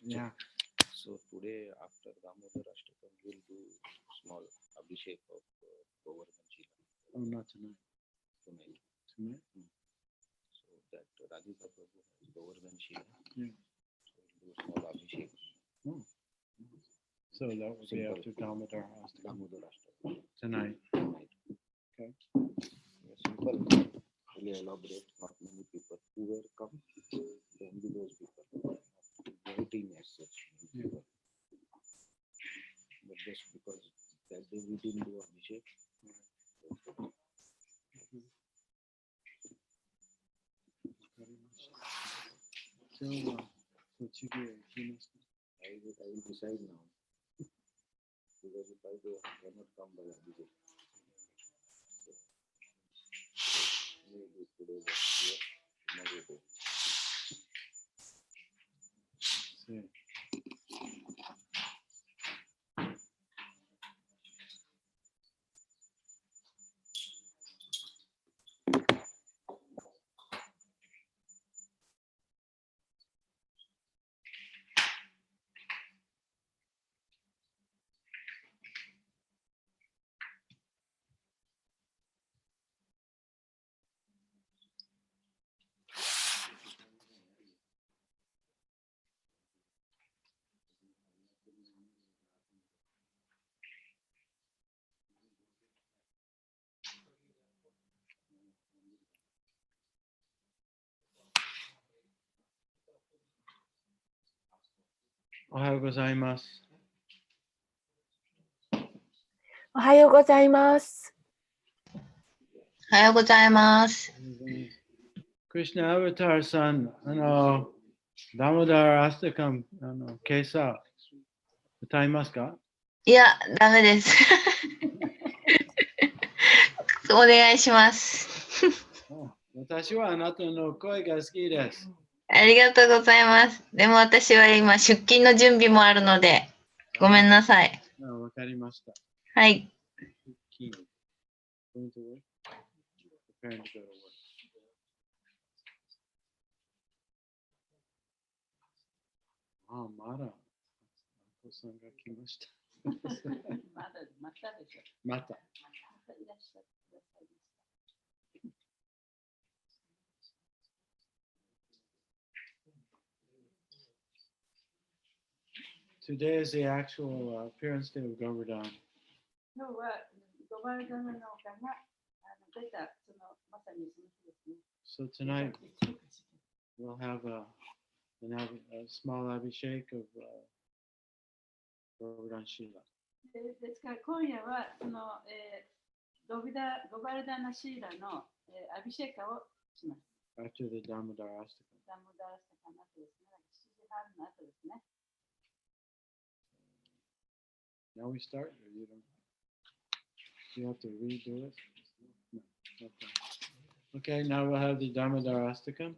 Yeah. So today after Damodar Ashtakam we'll do small abhishek of Govardhan Shila. Oh, not tonight. Tonight. Tonight? So that Radhika Prabhu has Govardhan Shila. Yeah. So we'll do small abhishek. Oh. So that will be Simple. after Damodar Ashtakam. Damodar Ashtakam. Tonight. Tonight. Okay. Yeah, simple. Really elaborate. Not many people who will come. Only those people. Writing as such. Yeah. People. But just because that day we didn't do abhishek. So, I will decide now. Because if I go, I cannot come by abhishek. Maybe today, but yes, tomorrow day. see. Ohayou gozaimasu. おはようございます。おはようございます。 Krishna Avatar san, Damodar Ashtakam, Kesa, utaimasu ka? いや、ダメです。お願いします。私はあなたの声が好きです。ありがとうございます。でも私は今出勤の準備もあるので、ごめんなさい。わかりました。はい。Going to work? Preparing to go to work. まだ、お子さんが来ました。また。Today is the actual appearance day of Govardhan. 今日はゴバルダムの丘が出たそのまさにその日ですね。So tonight we'll have a small abhishek of Govardhan Shila. ですから今夜はその、ゴバルダナシーラの、アビシェカをします。After the Damodar Ashtakam. ダムダースタカの後ですね。7時半の後ですね。Now we start, or you don't? You have to redo it? No. Okay, now we'll have the Damodar Ashtakam.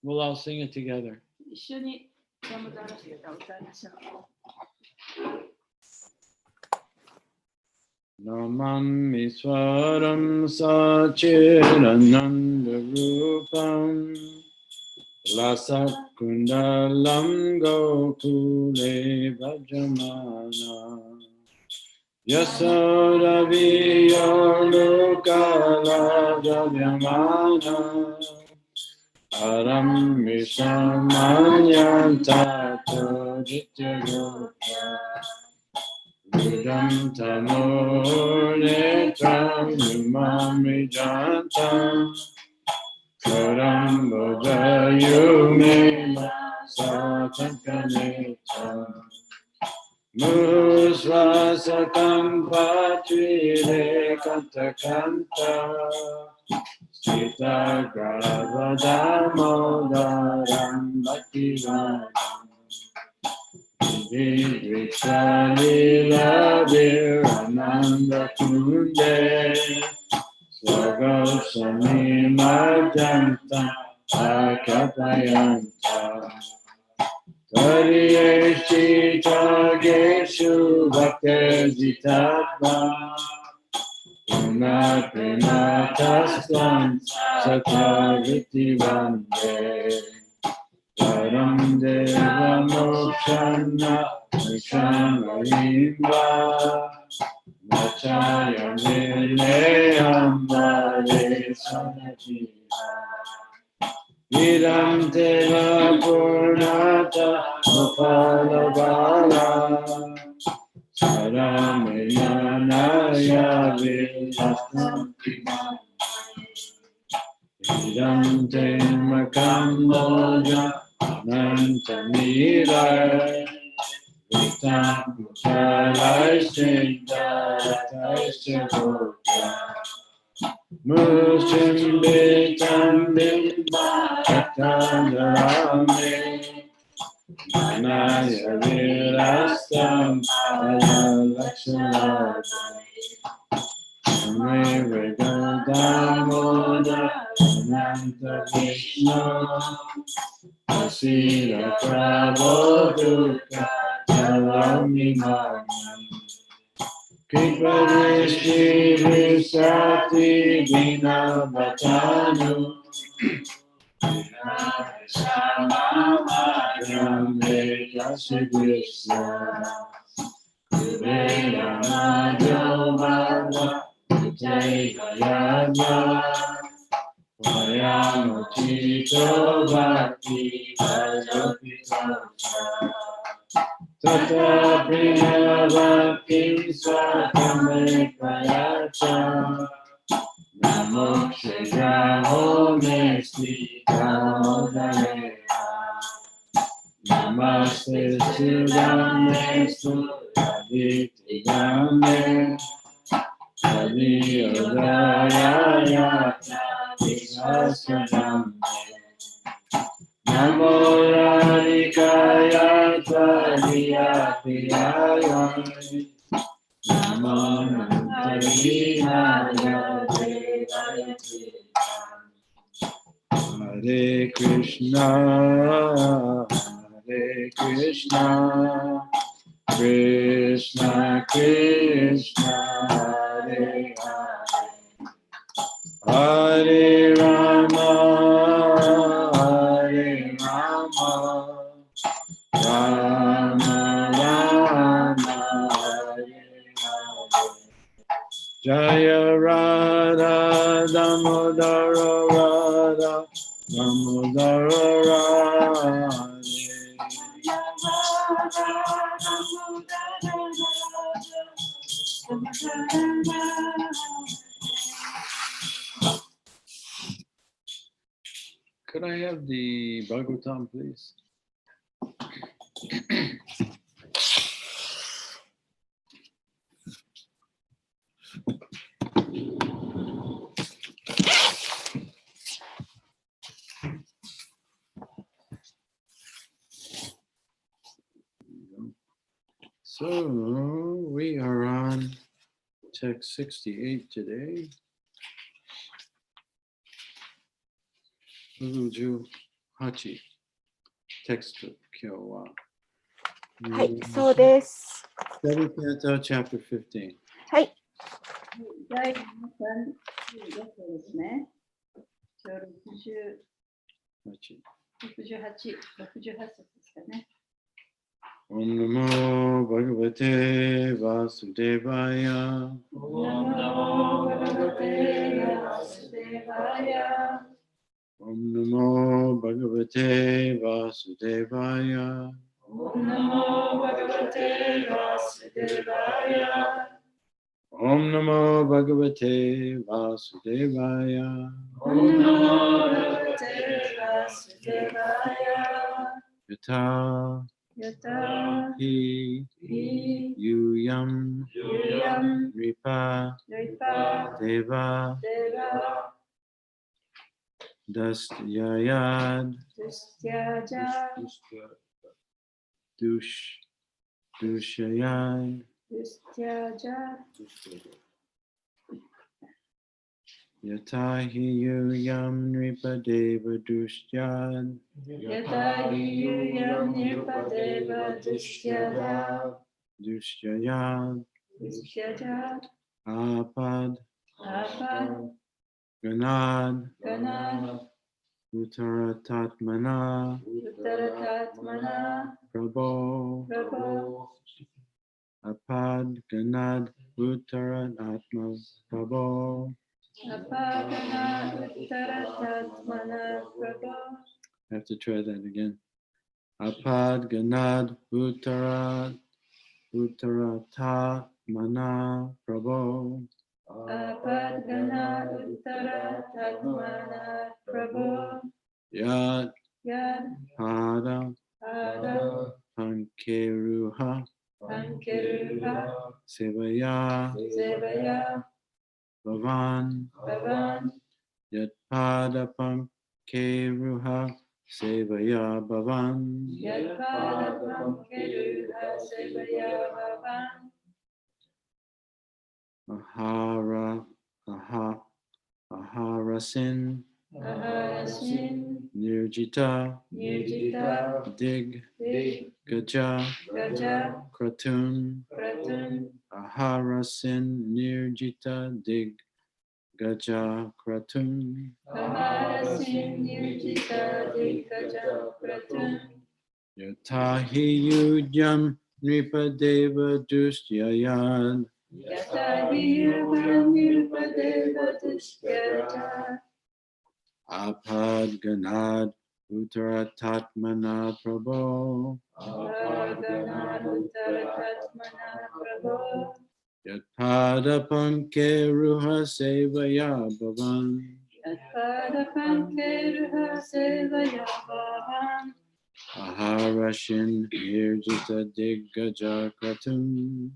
We'll all sing it together. 一緒にダムダースタカを歌いましょう。Namam Iswaram Sachirananda Rupam Lasakundalam Gokule Vajamana Yasodaviyo Lokala Javyamana Aram Vishamanyanta Jityagopa Budam Tamo Netram Numami Jantam Karam Bodhayume Satankaneta Musvasakam Patvire Kantakanta Sita Gravadamodaram Bhaktivedam Vidvishalila Virananda Kunde Swagosami Madhyanta Akapayanta Kariyeshti Chageshu Bhaktijitatma Punakrinatastam Satyaviti Vande Param Deva Mokshana Vishamayimva Nachaya Vinayam Vare Sanajiva Viram Deva Purnata Mupalabala Saramayanaya Vilasnati Viram Temakam Moja Anantamira Vitam Mutalai Shintai Shivoja Mushimbitam Bimba Katanarame Anaya Virastam Ayalakshanadam Ame Vedantamoda Ananta Vishnu Asira Prabodhuka Jalamimani Kripadishti Visati Vina Bhatanu Rambe Kashidvishya Kudera Madhyavada Utayayadya Vayamachito Bhakti Vajapita Tata Priya Bhakti Swakame Prayacha Namokshaya Home Sita Modane Namaste Sudame Sudaditi Dame Adi Odayaya Tisaswadame Namo Radhikaya Tvadiyapiyaya Namo Nantarihaya Hare Krishna, Krishna Krishna, Hare Hare, Hare Rama, Rama Rama, Hare Hare. Jaya Radha Damodara Radha Damodara Radha Could I have the Bhagavatam, please? So we are on text 68 today. 68テクスト今日は。はい、そうです。 Study Canto Chapter 15. はい。第35章ですね。68、68節ですかね。Om Namo Bhagavate Vasudevaya. Om Namo Bhagavate Vasudevaya. Om Namo Bhagavate Vasudevaya. Om Namo Bhagavate Vasudevaya. Om Namo Bhagavate Vasudevaya. Om Namo Bhagavate Vasudevaya. Yata Yata hi hi yuyam yuyam ripa ripa deva deva dasyayad dustyaja dushayad dustyaja yata hi yuyam ripa deva dusyad yata hi yuyam nirpadeva dustyaja dushayad dustyaja apad apad ganad ganad uttaratatmana uttaratatmana prabho prabho apad ganad uttaratatma prabho. apagana uttaratatmana prabho. I have to try that again. Apad ganad uttaratatmana prabho. Apadgana uttaratatmana prabho. Yat Yad pada pada pankeruha pankeruha sevaya sevaya bhavan. bhavan. Yat pada pankeruha sevaya bhavan. Yad pada pankeruha sevaya bhavan. Aharasin Aharasin nirjita nirjita dig dig gaja gaja kratun. pratun. Aharasin nirjita dig gaja kratun. Aharasin nirjita dig gaja pratun. Yatahi yujam nripadeva dustyayad. Yata hiyam nirpadeva dustyaja. Apad ganad uttaratatmana prabho. Apagana uttaratatmana prabho. Yatpada pankeruha sevaya bhavan. Yatpada pankeruha sevaya bhavan. Aharashin nirjita diggaja kratum.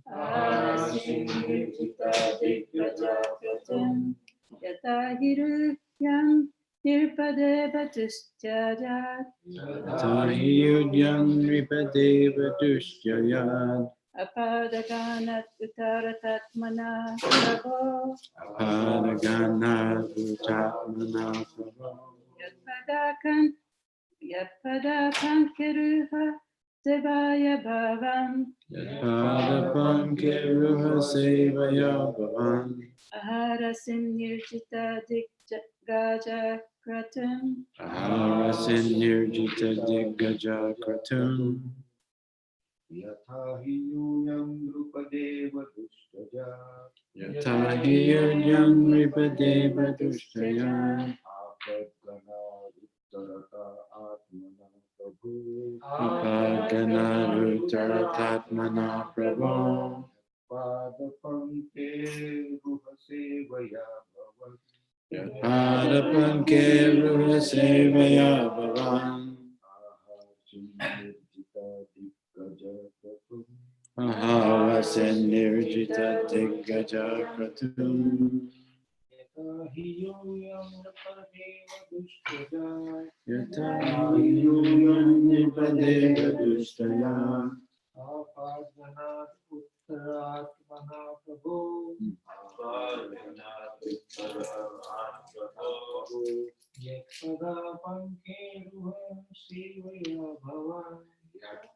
Aharasin nirjita diggaja kratum. Yata hiruyam nirpadeva dustyaja. Yatahi yujam nripadeva dustyayad. Apadaganat uttaratatmana prabho. Appada ganad uttaratatmana prabho. Yatpadakan keruha sevaya bhavan. Yatpada pankeruha sevaya bhavan. Aharasin nirjita gaja kratum. Aharasin nirjita diggaja kratum. Yatha hi yuyam drupadeva dushtaja. Yatahi yujam nripadeva dustyayad. Apadgana uttarata atmana prabhu. Apad ganad uttaratatmana prabho. Pada panke ruhasevaya bhavan. Yatpada pankeruha sevaya bhavan. Aharasin nirjita diggaja kratum. Yatahi yujam nripadeva dustyayad.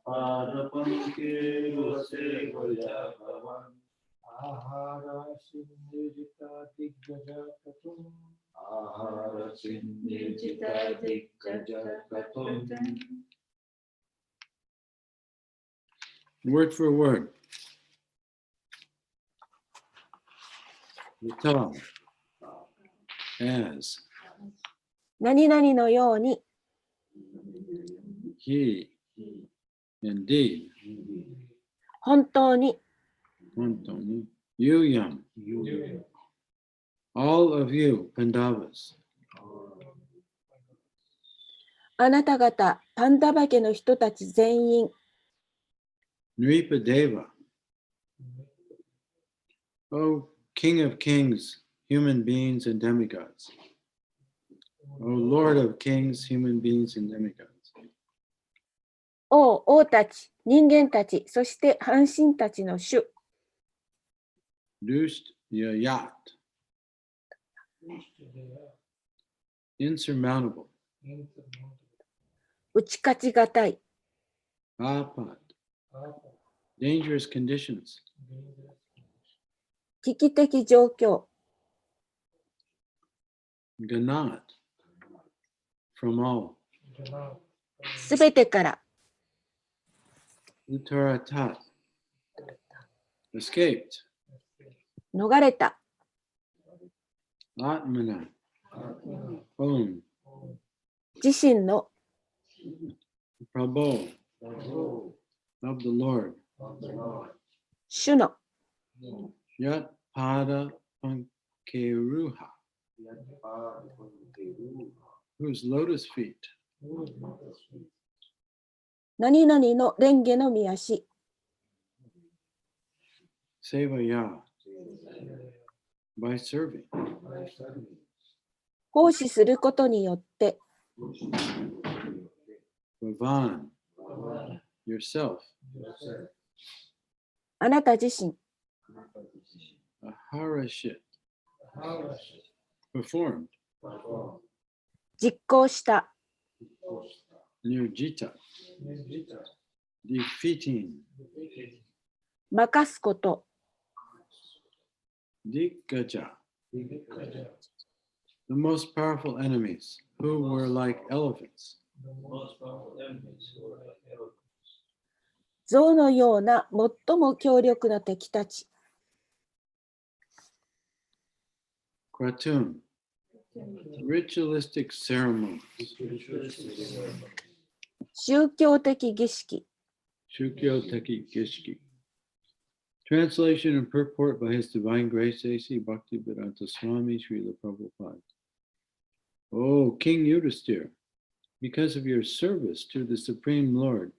Pada pankeruha sevaya bhavan. Aharasin Nirjita diggaja kratum. Word for word. Yata as 何々のように、he, indeed, 本当に Antoni, Yuyam, all of you Pandavas, あなた方パンダバ家の人たち全員 Nripadeva, O King of kings, human beings and demigods, O Lord of kings, human beings and demigods, 王たち人間たちそして半神たちの主 Dusht Yayat, insurmountable, 打ち勝ちがたい Apat, dangerous conditions, 危機的状況 Ganat, from all, すべてから Uttaratat, escaped, 逃れた Atmana, own, 自身の Prabhu, of the Lord, 主の Yat Pada Pankeruha, whose lotus feet, 何々の蓮華の御足 Sevaya, by serving, 奉仕することによって Bhavan, yourself, あなた自身 Aharashit, performed, 実行した Nirjita, defeating, 任すこと Dikkaja, the most powerful enemies, who were like elephants, 象のような最も強力な敵たち Kratum, ritualistic ceremonies, 宗教的儀式 Shukyo Teki Gishki. Translation and purport by His Divine Grace A.C. Bhaktivedanta Swami Srila Prabhupada. O King Yudhisthira, because of your service to the Supreme Lord,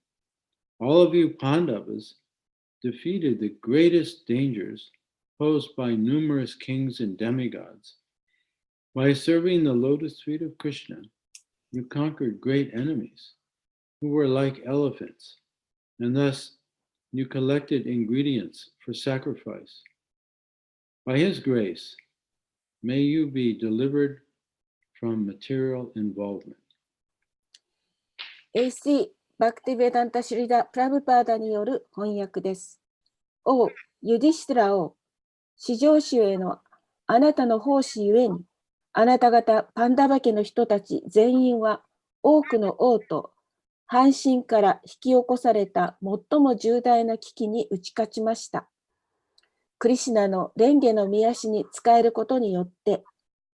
all of you Pandavas defeated the greatest dangers posed by numerous kings and demigods. By serving the lotus feet of Krishna, you conquered great enemies who were like elephants, and thus you collected ingredients for sacrifice. By His grace, may you be delivered from material involvement. AC バクティベダンタ・シリダ・プラブパーダによる翻訳です。王ユディシティラ王、至上主へのあなたの奉仕ゆえに、あなた方パンダバ家の人たち全員は多くの王と半身から引き起こされた最も重大な危機に打ち勝ちました。クリシュナの蓮華の御足に仕えることによって、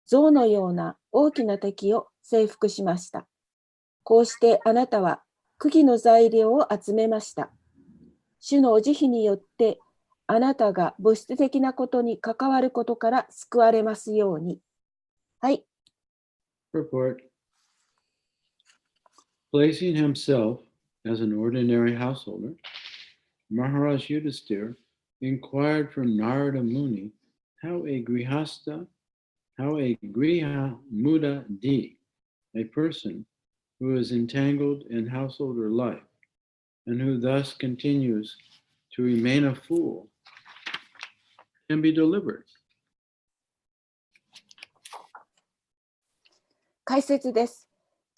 象のような大きな敵を征服しました。こうしてあなたは釘の材料を集めました。主のお慈悲によってあなたが物質的なことに関わることから救われますように。はい。Purport. Placing himself as an ordinary householder, Maharaj Yudhisthira inquired from Narada Muni how a Griha Mudadi, a person who is entangled in householder life and who thus continues to remain a fool, can be delivered. 解説です。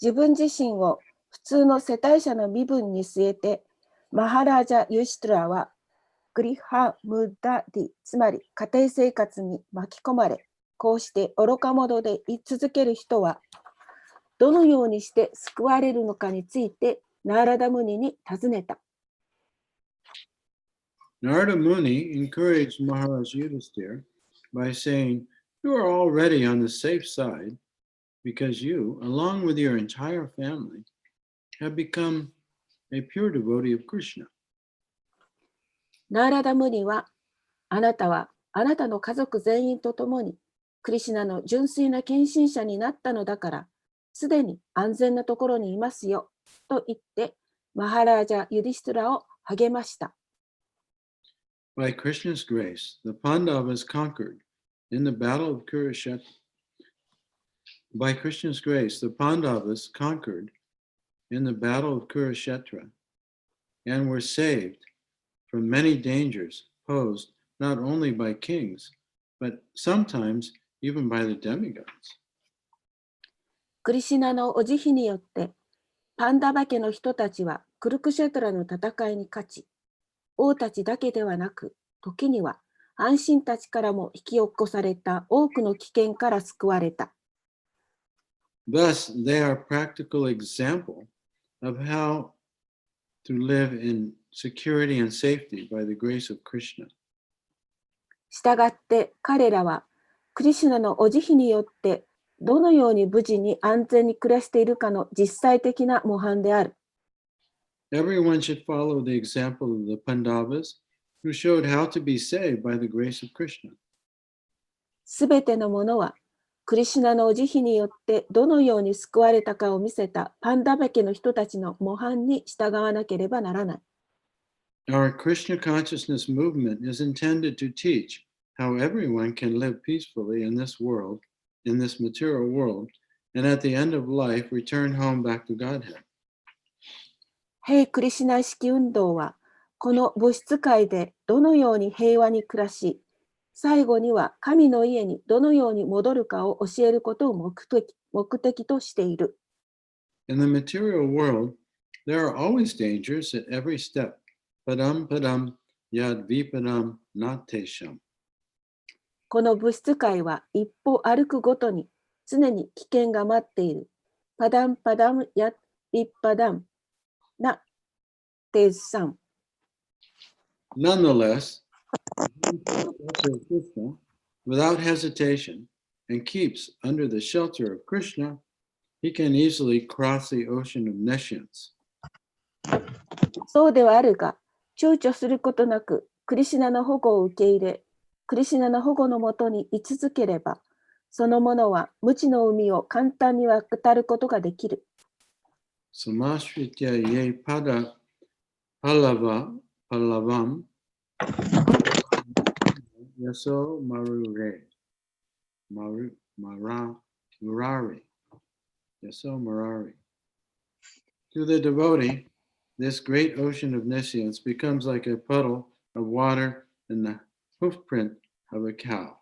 自分自身を普通の世帯者の身分に据えて、マハラージャ・ユシトラはグリハ・ムダディ、つまり家庭生活に巻き込まれ、こうして愚か者で居続ける人は、どのようにして救われるのかについて、ナーラダムニに尋ねた。Narada Muni encouraged Maharaj Yudhisthira by saying, "You are already on the safe side because you, along with your entire family, have become a pure devotee of Krishna. ナーラダムニは、あなたはあなたの家族全員と共にクリシュナの純粋な献身者になったのだから、すでに安全なところにいますよ、と言って、マハラージャ・ユディシュトゥラを励ました。By Krishna's grace, the Pandavas conquered in the battle of Kurukshetra. By Krishna's grace, the Pandavas conquered in the battle of Kurukshetra and were saved from many dangers posed not only by kings, but sometimes even by the demigods. クリシュナのお慈悲によって、パンダバ家の人たちはクルクシェトラの戦いに勝ち、王たちだけではなく、時には安心たちからも引き起こされた多くの危険から救われた。Thus, they are a practical example of how to live in security and safety by the grace of Krishna. したがって彼らはクリシュナのお慈悲によってどのように無事に安全に暮らしているかの実際的な模範である。Everyone should follow the example of the Pandavas who showed how to be saved by the grace of Krishna. すべてのものはクリシュナのお慈悲によってどのように救われたかを見せたパンダバ家の人たちの模範に従わなければならない。Our Krishna consciousness movement is intended to teach how everyone can live peacefully in this world, in this material world, and at the end of life return home back to Godhead. ヘイクリシュナ意識運動はこの物質界でどのように平和に暮らし、最後には神の家にどのように戻るかを教えることを目的としている。In the material world, there are always dangers at every step. Padam padam yad vipadam natesham. この物質界は一歩歩くごとに常に危険が待っている。パダンパダムヤッビッパダンナテズサン。Nonetheless, Krishna, without hesitation, and keeps under the shelter of Krishna, he can easily cross the ocean of nescience. そうではあるが、躊躇することなく、クリシュナの保護を受け入れ、クリシュナの保護のもとに居続ければ、そのものは無知の海を簡単に渡ることができる。Samashritya ye pada palavam yaso marure marari yaso marari. To the devotee, this great ocean of nescience becomes like a puddle of water in the hoofprint of a cow.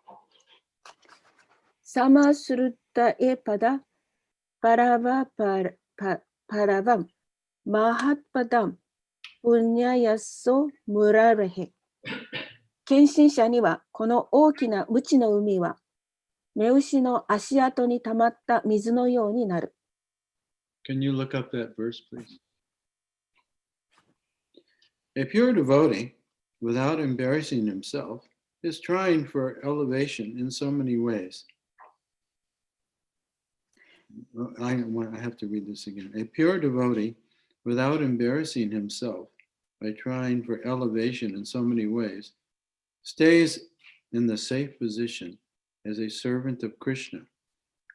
サマスルタエパダパラバパラバンマハッパダンウニャヤソムラレヘ。献身者にはこの大きな無知の海は目牛の足跡にたまった水のようになる。Can you look up that verse, please? A pure devotee, without embarrassing himself, is trying for elevation in so many ways. I have to read this again. A pure devotee, without embarrassing himself by trying for elevation in so many ways, stays in the safe position as a servant of Krishna,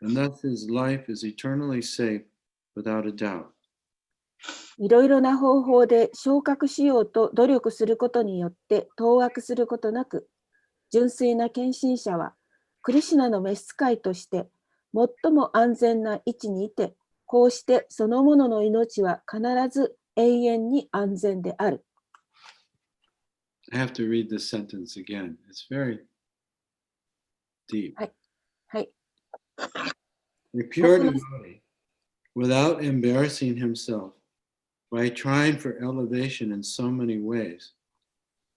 and thus his life is eternally safe without a doubt. いろいろな方法で昇格しようと努力することによって当惑することなく、純粋な献身者はクリシュナの召使いとして最も安全な位置にいて、こうしてそのものの命は必ず永遠に安全である。I have to read this sentence again. It's very deep. はい。はい。 A pure devotee, without embarrassing himself by trying for elevation in so many ways,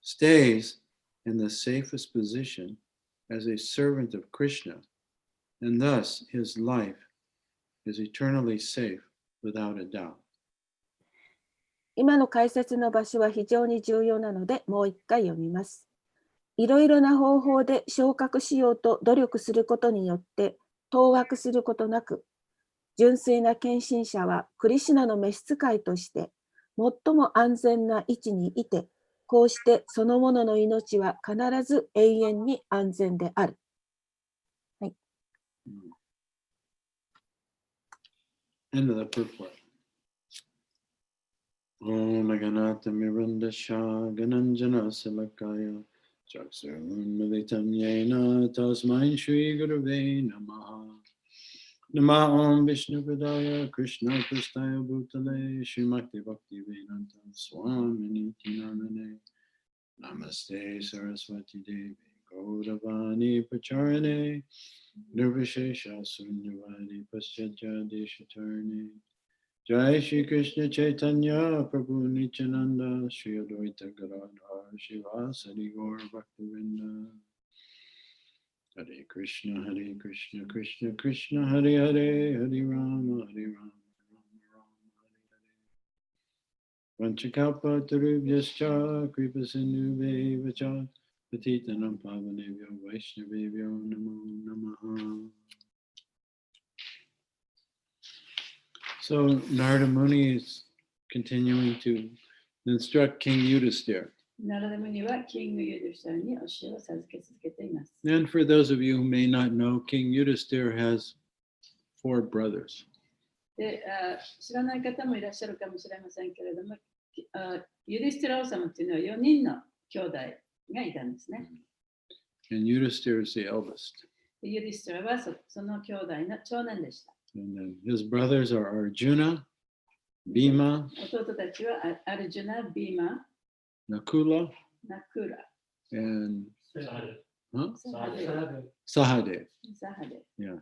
stays in the safest position as a servant of Krishna, and thus his life is eternally safe without a doubt. 今の解説の場所は非常に重要なので、もう一回読みます。いろいろな方法で昇格しようと努力することによって当惑することなく、純粋な献身者はクリシュナの召使いとして最も安全な位置にいて、こうしてそのものの命は必ず永遠に安全である。はい。End of the purport. Om Ganata Mirandasha Gananjana Salakaya Chaksurunmalitam Yena Tasmain Shri Gurave Namaha. Nama Om Vishnu Padaya Krishna Prastaya Bhutale Srimakti Bhakti Vedanta Swamini Tinamane Namaste Saraswati Devi Gauravani Pacharane Nirvishesha Sunyavadi Paschadja Deshatarne Jai Shri Krishna Chaitanya Prabhu Nityananda Shri Advaita Gadadhar Shivasadi Gaur Bhaktivinoda Hare Krishna Krishna Krishna Hare Hare Hare Rama Rama Hare Hare Vanchakalpa Tarubhyascha Kripa Sindhubheva Cha Patitanam Pavanebhyo Vaishnavebhyo Namo Namaha. So Narada Muni is continuing to instruct King Yudhisthira. ナラダムニはキングユーディスターに教えを授け続けています。 And for those of you who may not know, King Yudhisthira has 4 brothers. で知らない方もいらっしゃるかもしれませんけれども、ユディスティラ王様というのは4人の兄弟がいたんですね。And Yudhisthira is the eldest. でユディスティラはその兄弟の長男でした。 And then his brothers are Arjuna, Bhima, 弟たちはアルジュナ、ビーマ、 Nakula, ナクラ、 and huh? サハデ、 Sahadev. サハデ。 Yeah.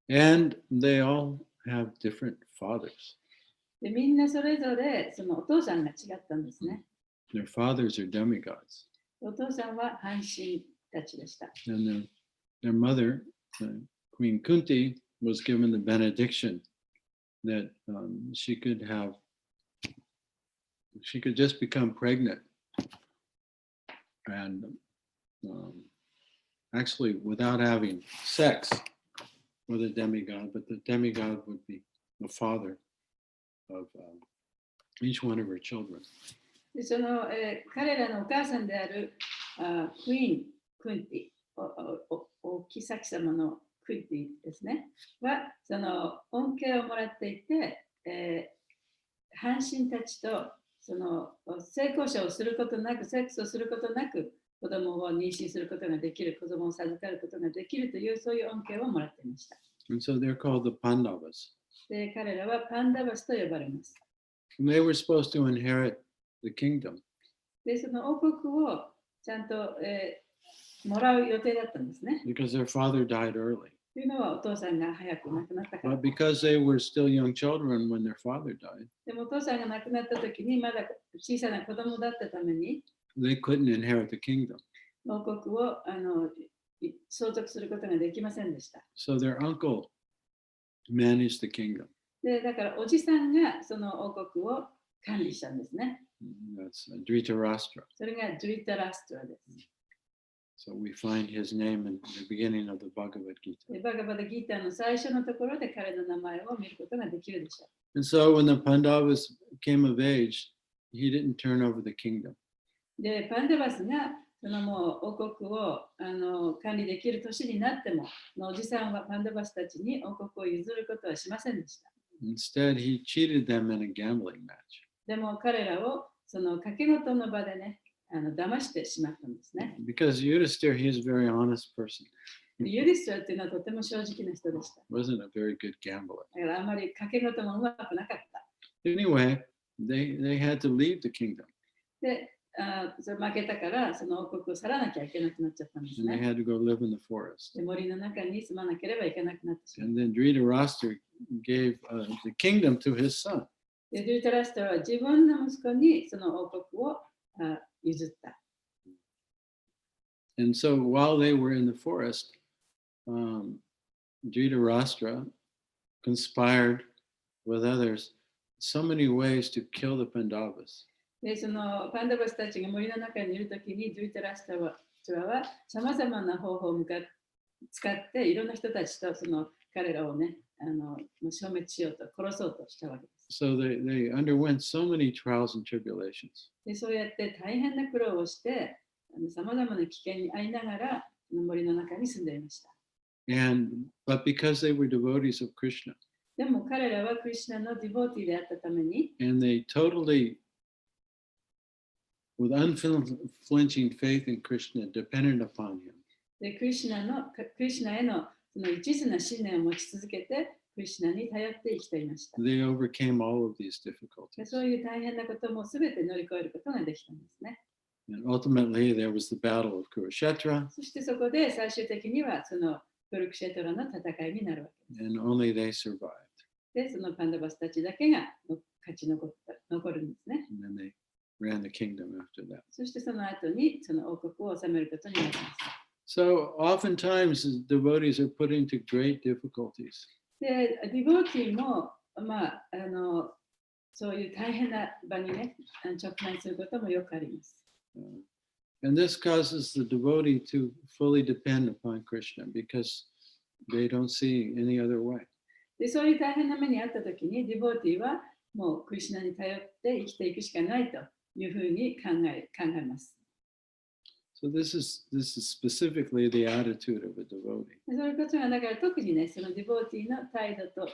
And they all have different fathers. でみんなそれぞれそのお父さんが違ったんですね。 Their fathers are demigods. お父さんは半神たちでした。 And their mother, Queen Kunti, was given the benediction that she could just become pregnant and actually without having sex with a demigod, but the demigod would be the father of each one of her children. でその彼らのお母さんであるクイーン、クンティ、お妃様のクインティですね、はその恩恵をもらっていて、半神たちとその性交渉をすることなく、セックスをすることなく、子供を妊娠することができる、子供を授かることができるという、そういう恩恵をもらっていました。And so they're called the Pandavas. で彼らはパンダバスと呼ばれます。And they were supposed to inherit the kingdom. でその王国をちゃんと、もらう予定だったんですね。 Because their father died early. というのはお父さんが早く亡くなったから。 But because they were still young children when their father died, でもお父さんが亡くなった時にまだ小さな子供だったために they couldn't inherit the kingdom. 王国を相続することができませんでした。 So their uncle managed the kingdom. でだからおじさんがその王国を管理したんですね。 That's Dhritarashtra. それがドゥリタラストラです。 So we find his name in the beginning of the Bhagavad Gita. でバガバダギーターの最初のところで彼の名前を見ることができるでしょ And so when the Pandavas came of age, he didn't turn over the kingdom. う。でパンダバスがそのもう王国を管理できる年になっても、おじさんはパンダバスたちに王国を譲ることはしませんでした。 Instead, he cheated them in a gambling match. でも彼らをその賭け事の場でね、騙してしまったんですね。 Because Yudhisthira, he is a very honest person. ユディストラっていうのはとても正直な人でした。 Wasn't a very good gambler. だからあまり賭け事もうまくなかった。 Anyway, they had to leave the kingdom. で、それ負けたからその王国を去らなきゃいけなくなっちゃったんです And they ね。 had to go live in the forest. で森の中に住まなければいけなくなってしまっ And then Dhritarashtra gave the kingdom to his son. た。で、ドゥリタラストラは自分の息子にその王国を譲った。 And so while they were in the forest, Dhritarashtra conspired with others so many ways to kill the Pandavas. で、そのパンダバスたちが森の中にいるときにドゥリタラストラはさまざまな方法を使っていろんな人たちとその彼らをね、消滅しようと、殺そうとしたわけです。So they underwent so many trials and tribulations. でそうやって大変な苦労をして、さまざまな危険に遭いながら、森の中に住んでいました。But because they were devotees of Krishna, でも彼らはクリシュナのディボーティーであったために、and they totally, with unflinching faith in Krishna, depended upon him. でクリシュナへのその一途な信念を持ち続けて、クリシュナに頼って生きていました。They overcame all of these で difficulties. そういう大変なこともすべて乗り越えることができたんですね。And ultimately, there was the battle of Kurukshetra, そしてそこで最終的にはそのクルクシェトラの戦いになるわけです。 and only they survived. で、そのパンダバスたちだけが勝ち残るんですね。And then they ran the kingdom after that. そしてその後にその王国を治めることになります。So oftentimes, devotees are put into great difficulties. で、ディボーティーも、そういう大変な場にね、直面することもよくあります。And this causes the devotee to fully depend upon Krishna because they don't see any other way. で、そういう大変な目にあったときに、ディボーティーはもうクリシュナに頼って生きていくしかないというふうに考えます。So this is specifically the attitude of a devotee. でそういうことがだから特にね、そのディボーティーの態度と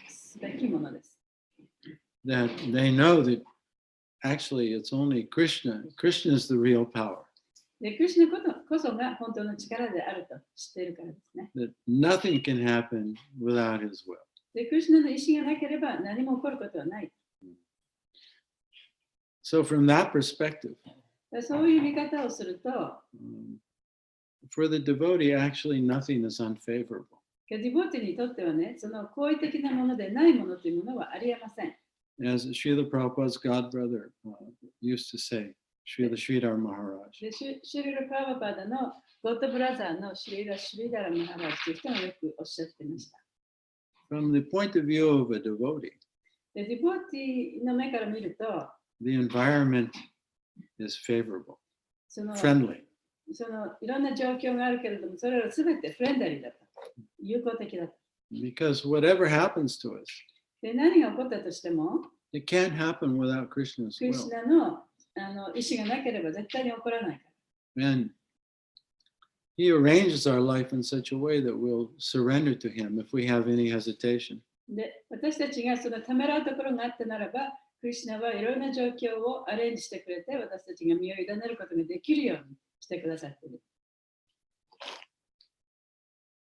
すべきものです。That they know that actually it's only Krishna. Krishna is the real power. で、クリシュナこそが本当の力であると知っているからですね。That nothing can happen without his will. で、クリシュナの意思がなければ何も起こることはない。So from that perspective, そういう見方をすると、for the devotee, actually nothing is unfavorable. ディボーティーにとってはね、その好意的なものでないものというものはありえません。As Srila Prabhupada's godbrother used to say, Srila Sridhar Maharaj. でシュリル・プラバパダのゴッドブラザーのシュリダラ・マハラジという人がよくおっしゃってました。From the point of view of a devotee, でディボーティーの目から見ると、the environment is favorable, その friendly. いろんな状況があるけれども、それらすべてフレンダリーだった。友好的だった。Because whatever happens to us, で何が起こったとしても、it can't happen without Krishna's クリシ will. ュナの意思がなければ絶対に起こらないから。And he arranges our life in such a way that we'll surrender to him if we have any hesitation. で、私たちがそのためらうところがあったならば、クリシュナはいろんな状況をアレンジしてくれて、私たちが身を委ねることができるようにしてくださっている。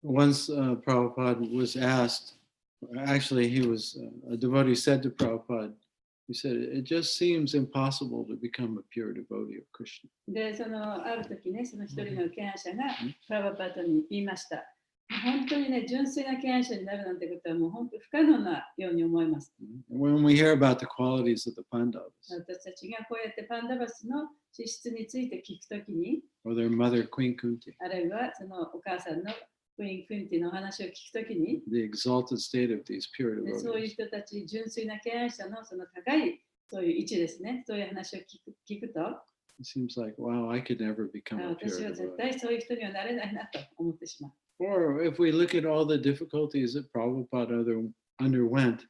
Once Prabhupada was asked, actually he was, a devotee said to Prabhupada, he said, it just seems impossible to become a pure devotee of Krishna. で、ある時ね、その一人の敬愛者がプラバパートに言いました。本当にね、純粋な敬愛者になるなんてことはもう本当不可能なように思います。When we hear about the qualities of the Pandavas, 私たちがこうやってパンダバスの資質について聞くときに、 or their mother, Queen Kunti, あるいはそのお母さんのクイーン・クインティの話を聞くときに、 the exalted state of these pure でそういう devotees, 人たち、純粋な敬愛者のその高いそういう位置ですね、そういう話を聞くと、 it seems like, wow, I could never become a 私 pure は絶 devotee. 対そういう人にはなれないなと思ってしまう。Or if we look at all the difficulties that Prabhupada underwent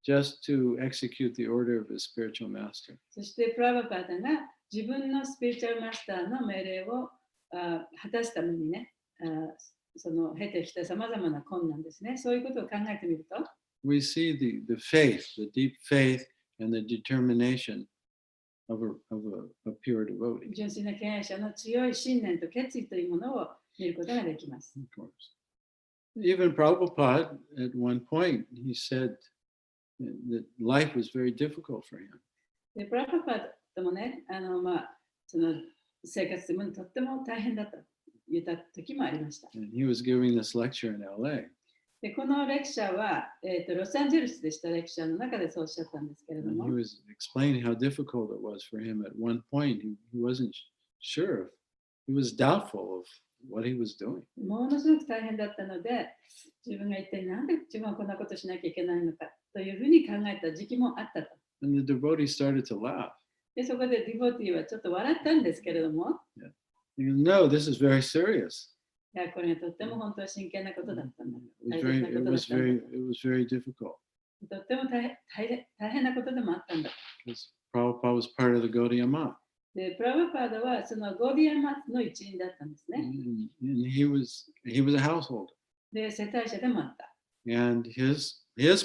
just to execute the order of his spiritual master. そしてプラバパータが自分のスピリチュアルマスターの命令を果たすためにね、その経てきたさまざまな困難ですね。そういうことを考えてみると、 We see the faith, the deep faith and the determination of a pure devotee. 純粋な敬愛者の強い信念と決意というものを見ることができます。Of course. Even Prabhupada, at one point, he said that life was very difficult for him. でプラバパータもね、その生活というものにとっても大変だと言った時もありました。 And he was giving this lecture in LA. でこのレクチャーは、ロサンゼルスでしたレクチャーの中でそうおっしゃったんですけれど And も、 he was explaining how difficult it was for him. At one point, he wasn't sure. He was doubtful of what he was doing. ものすごく大変だったので、自分が一体なんで自分はこんなことしなきゃいけないのかというふうに考えた時期もあったと。 And the devotee started to laugh. でそこでディボティはちょっと笑ったんですけれども、 He goes, no, this is very serious. いやこれがとっても本当は真剣なことだったんだ。 It was very difficult. とっても大変なことでもあったんだ。because Prabhupada was part of the Gaudiya Math. で、プラブパードはそのゴーディアンマッツの一員だったんですね。And he was a householder. で、世帯者でもあった。And his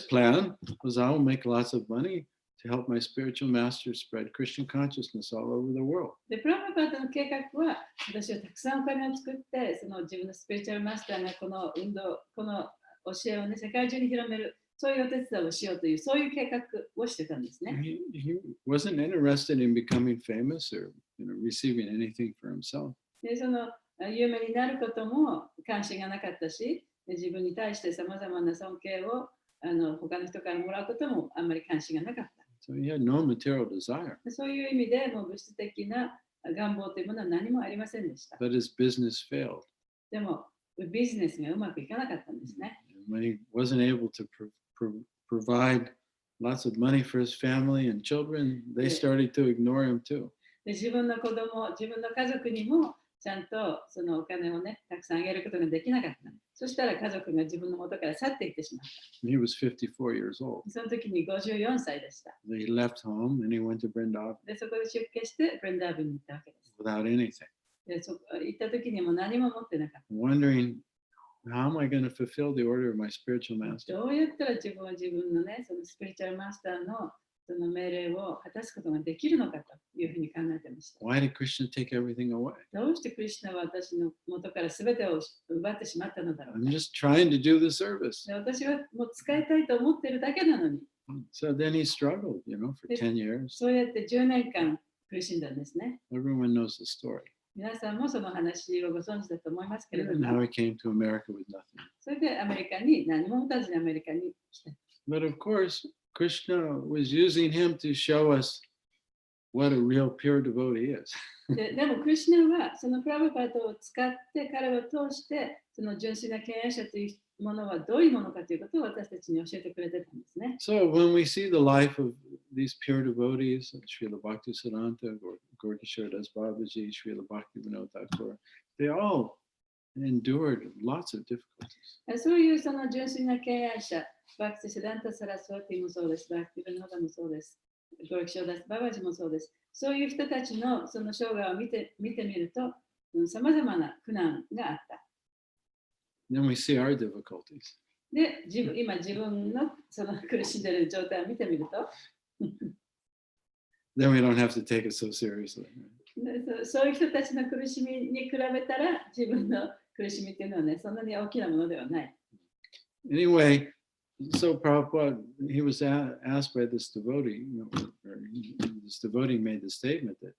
plan was, I will make lots of money to help my spiritual master spread Christian consciousness all over the world. で、プラブパードの計画は、私はたくさんお金を作って、その自分のスピリチュアルマスターがこの運動、この教えをね、世界中に広める、そういうお手伝いをしようという、そういう計画をしてたんですね。He wasn't interested in becoming famous or receiving anything for himself. で、その有名になることも関心がなかったし、自分に対してさまざまな尊敬を他の人からもらうこともあんまり関心がなかった。So he had no material desire. そういう意味でもう物質的な願望というものは何もありませんでした。But his business failed. でもビジネスがうまくいかなかったんですね。When he wasn't able to provide lots of money for his family and children, they started to ignore him too. で、自分の子供、自分の家族にもちゃんとそのお金をね、たくさんあげることができなかった。そしたら家族が自分の元から去っていってしまった。He was 54 years old. その時に54歳でした。He left home and he went to Vrindavan で、そこで出家してブレンダーブンに行ったわけです。 without anything, で、行った時にも何も持ってなかった。 wondering, how am I going to fulfill the order of my spiritual master? どうやったら自分は自分のね、そのスピリチュアルマスターのその命令を果たすことができるのかというふうに考えてました。Why did Krishna take everything away? どうしてクリシュナは私の元から全てを奪ってしまったのだろう I'm か。 just trying to do the service. で、私はもう使いたいと思ってるだけなのに、 So then he struggled, for 10 years. そうやって10年間苦しんだんですね。 Everyone knows the story. 皆さんもその話をご存知だと思いますけれど And how も、 he came to America with nothing. それでアメリカに何も持たずにアメリカに来た。 But of course, Krishna was using him to show us what a real pure devotee is. でもクリシュナはそのプラブパートを使って彼を通してその純粋な敬愛者というものはどういうものかということを私たちに教えてくれてたんですね。 So when we see the life of these pure devotees, Srila Bhaktisiddhanta, Gaurkishore Das Babaji, Srila Bhaktivinoda Thakur, they all endured lots of difficulties. そういうその純粋な敬愛者、バクティシダンタ・サラスワティもそうです、バクティブノダもそうです、ゴルキショーダス・ババジもそうです。そういう人たちのその生涯を見てみると、さまざまな苦難があった。 Then we see our difficulties. で、今自分のその苦しんでいる状態を見てみると、 Then we don't have to take it so seriously. そういう人たちの苦しみに比べたら自分の苦しみっていうのはね、そんなに大きなものではない。 Anyway, so Prabhupada, he was asked by this devotee, this devotee made the statement that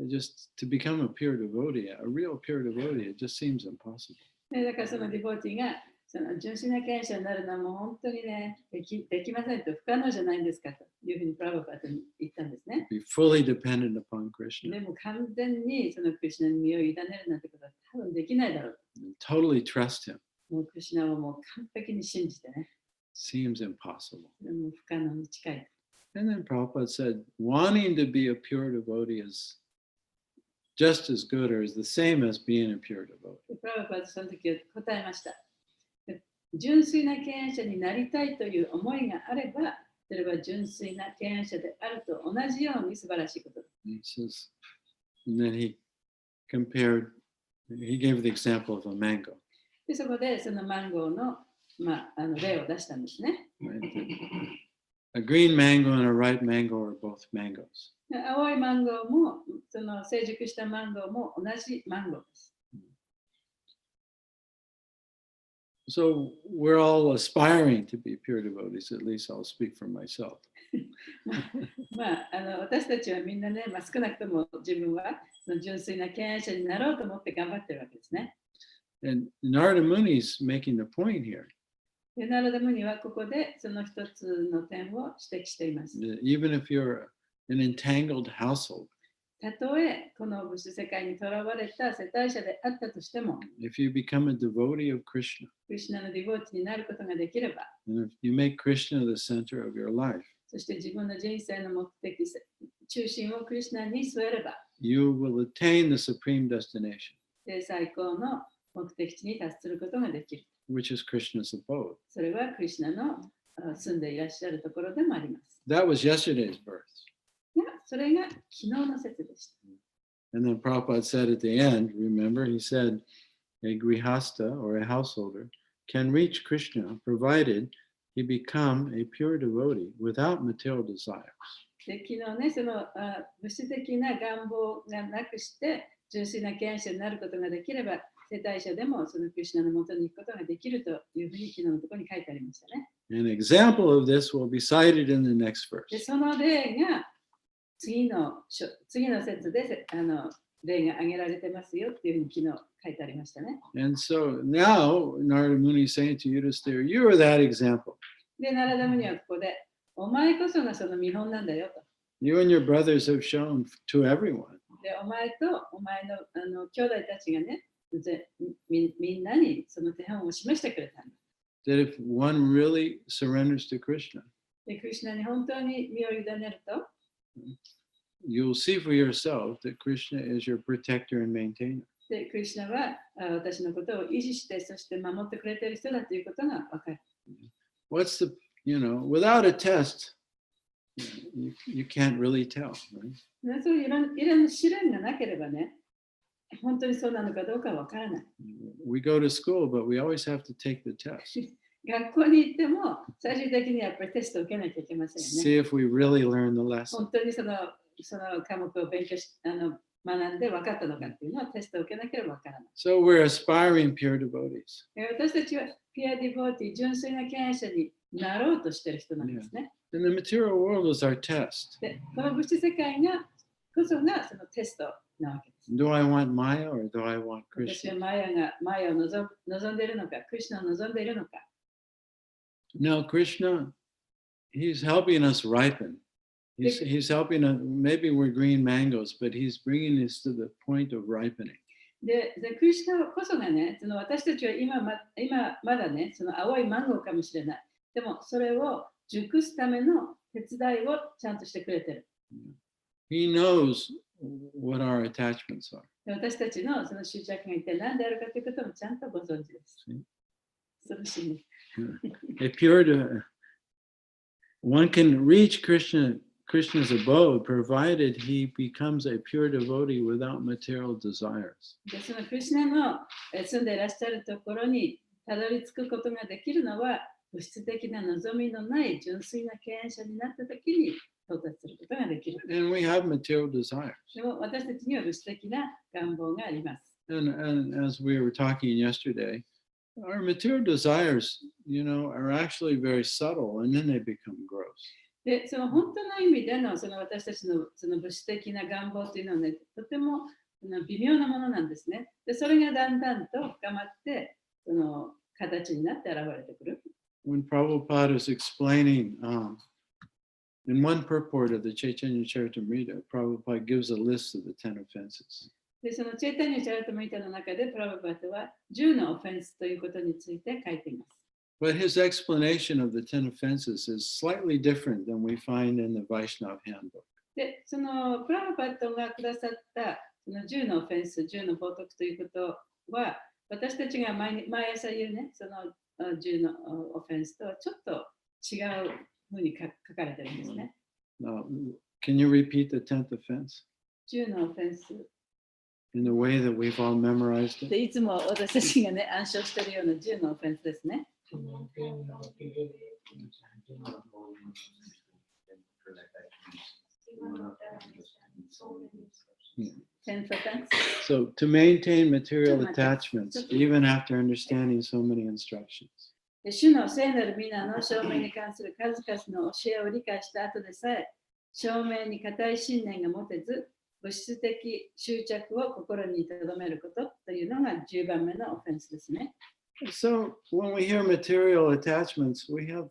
just to become a pure devotee, a real pure devotee, it just seems impossible. だからそのディボーティがその純粋な敬愛者になるのはもう本当にね、できませんと不可能じゃないんですかというふうにプラブパートに言ったんですね。 Be fully dependent upon Krishna. でも完全にそのクリシュナに身を委ねるなんてことは多分できないだろう。 Totally trust him. もうクリシュナをもう完璧に信じてね。 Seems impossible. でも不可能に近い。 And then Prabhupada said, wanting to be a pure devotee is just as good or is the same as being a pure devotee. プラブパートその時は答えました。純粋な敬愛者になりたいという思いがあれば、それは純粋な敬愛者であると同じように素晴らしいことです。 He says, and then he gave the example of a mango. でそこでそのマンゴーの、例を出したんですね。 Right? A green mango and a ripe mango are both mangoes. 青いマンゴーも、その成熟したマンゴーも同じマンゴーです。 So we're all aspiring to be pure devotees, at least I'll speak for myself. 私たちはみんなね、少なくとも自分はその純粋な敬愛者になろうと思って頑張ってるわけですね。 And Narada Muni is making the point here でナラダムニはここでその一つの点を指摘しています。 that even if you're an entangled household, たとえこの物質世界にとらわれた世帯者であったとしても、 if you become a devotee of Krishna, クリシュナのディボーティになることができれば、 and if you make Krishna the center of your life, そして自分の人生の目的、中心をクリシュナに据えれば、 you will attain the supreme destination, で最高の目的地に達することができる。 which is Krishna's abode. それはクリシュナの住んでいらっしゃるところでもあります。 That was yesterday's birth. いや、それが昨日の説でした。 And then Prabhupada said at the end, remember, he said, a grihasta or a householder can reach Krishna provided he become a pure devotee without material desires. で昨日ね、その物質的な願望がなくして、純粋な敬愛者になることができれば、世帯者でもそのクリシュナのもとに行くことができるというふうに昨日のところに書いてありましたね。An example of this will be cited in the next で verse. その例が次の説で例が挙げられてますよっていうふうに昨日書いてありましたね。And so now Narada Muni is saying to Yudhisthira, you are that example. で、ナラダムニはここで、お前こそがその見本なんだよと。You and your brothers have shown to everyone で、お前とお前の兄弟たちがね、みんなにその手本を示してくれたんだ。that if one really surrenders to Krishna, で、クリシュナに本当に身を委ねると、you'll see for yourself that Krishna is your protector and maintainer. で、クリシュナは私のことを維持して、そして守ってくれている人だということが分かる。What's the, without a test, you can't really tell, right? ね、そういういろんな試練がなければね、本当にそうなのかどうかわからない。We go to school, but we always have to take the test. 学校に行っても最終的にやっぱりテストを受けなきゃいけませんよ See ね。 if we really learn the lesson. 本当にその科目を勉強し学んで分かったのかっていうのはテストを受けなければわからない。So we're aspiring pure devotees. 私たちはピュアディボーティー、純粋な敬愛者になろうとしている人なんですね。And the material world is our test. で、この物質世界がこそがそのテストなわけです。Do I want Maya or do I want 私は Krishna? マヤを望んでいるのか、クリシュナを望んでいるのか。No, Krishna, he's helping us ripen. He's helping us, maybe we're green mangoes, but he's bringing us to the point of ripening. で、クリシュナこそがね、その私たちは今まだね、その青いマンゴーかもしれない。でも、それを熟すための手伝いをちゃんとしてくれてる。He knows what our attachments are. で私たちのその執着が一体何であるかということもちゃんとご存知です。恐ろしいね。One can reach Krishna's abode provided he becomes a pure devotee without material desires. で、そのクリシュナの住んでいらっしゃるところにたどり着くことができるのは、物質的な望みのない純粋な敬愛者になったときに到達することができる。 And we have material desires. でも私たちには物質的な願望があります。And as we were talking yesterday, our material desires, are actually very subtle and then they become gross. で、その本当の意味でのその私たちのその物質的な願望というのはね、とても微妙なものなんですね。で、それがだんだんと深まって、その形になって現れてくる。When Prabhupada is explaining, in one purport of the Chaitanya Charitamrita, Prabhupada gives a list of the 10 offenses. で、そのチェイタニュ・チャラタムリタの中で、プラブパートは10のオフェンスということについて書いています。But his explanation of the 10 offenses is slightly different than we find in the Vaishnava handbook. で、そのプラブパートがくださったその10のオフェンス、10の冒涜ということは、私たちが毎朝言うね、その10のオフェンスとはちょっと違うふうに書かれてるんですね。Now, can you repeat the 10th offense 10のオフェンス。in the way that we've all memorized it? で、いつも私たちがね、暗唱しているような10のオフェンスですね。So, to maintain material attachments, even after understanding so many instructions. 主の聖なる皆の証明に関する数々の教えを理解した後でさえ、証明に固い信念が持てず、物質的執着を心に留めることというのが10番目のオフェンスですね。So, when we hear material attachments, we have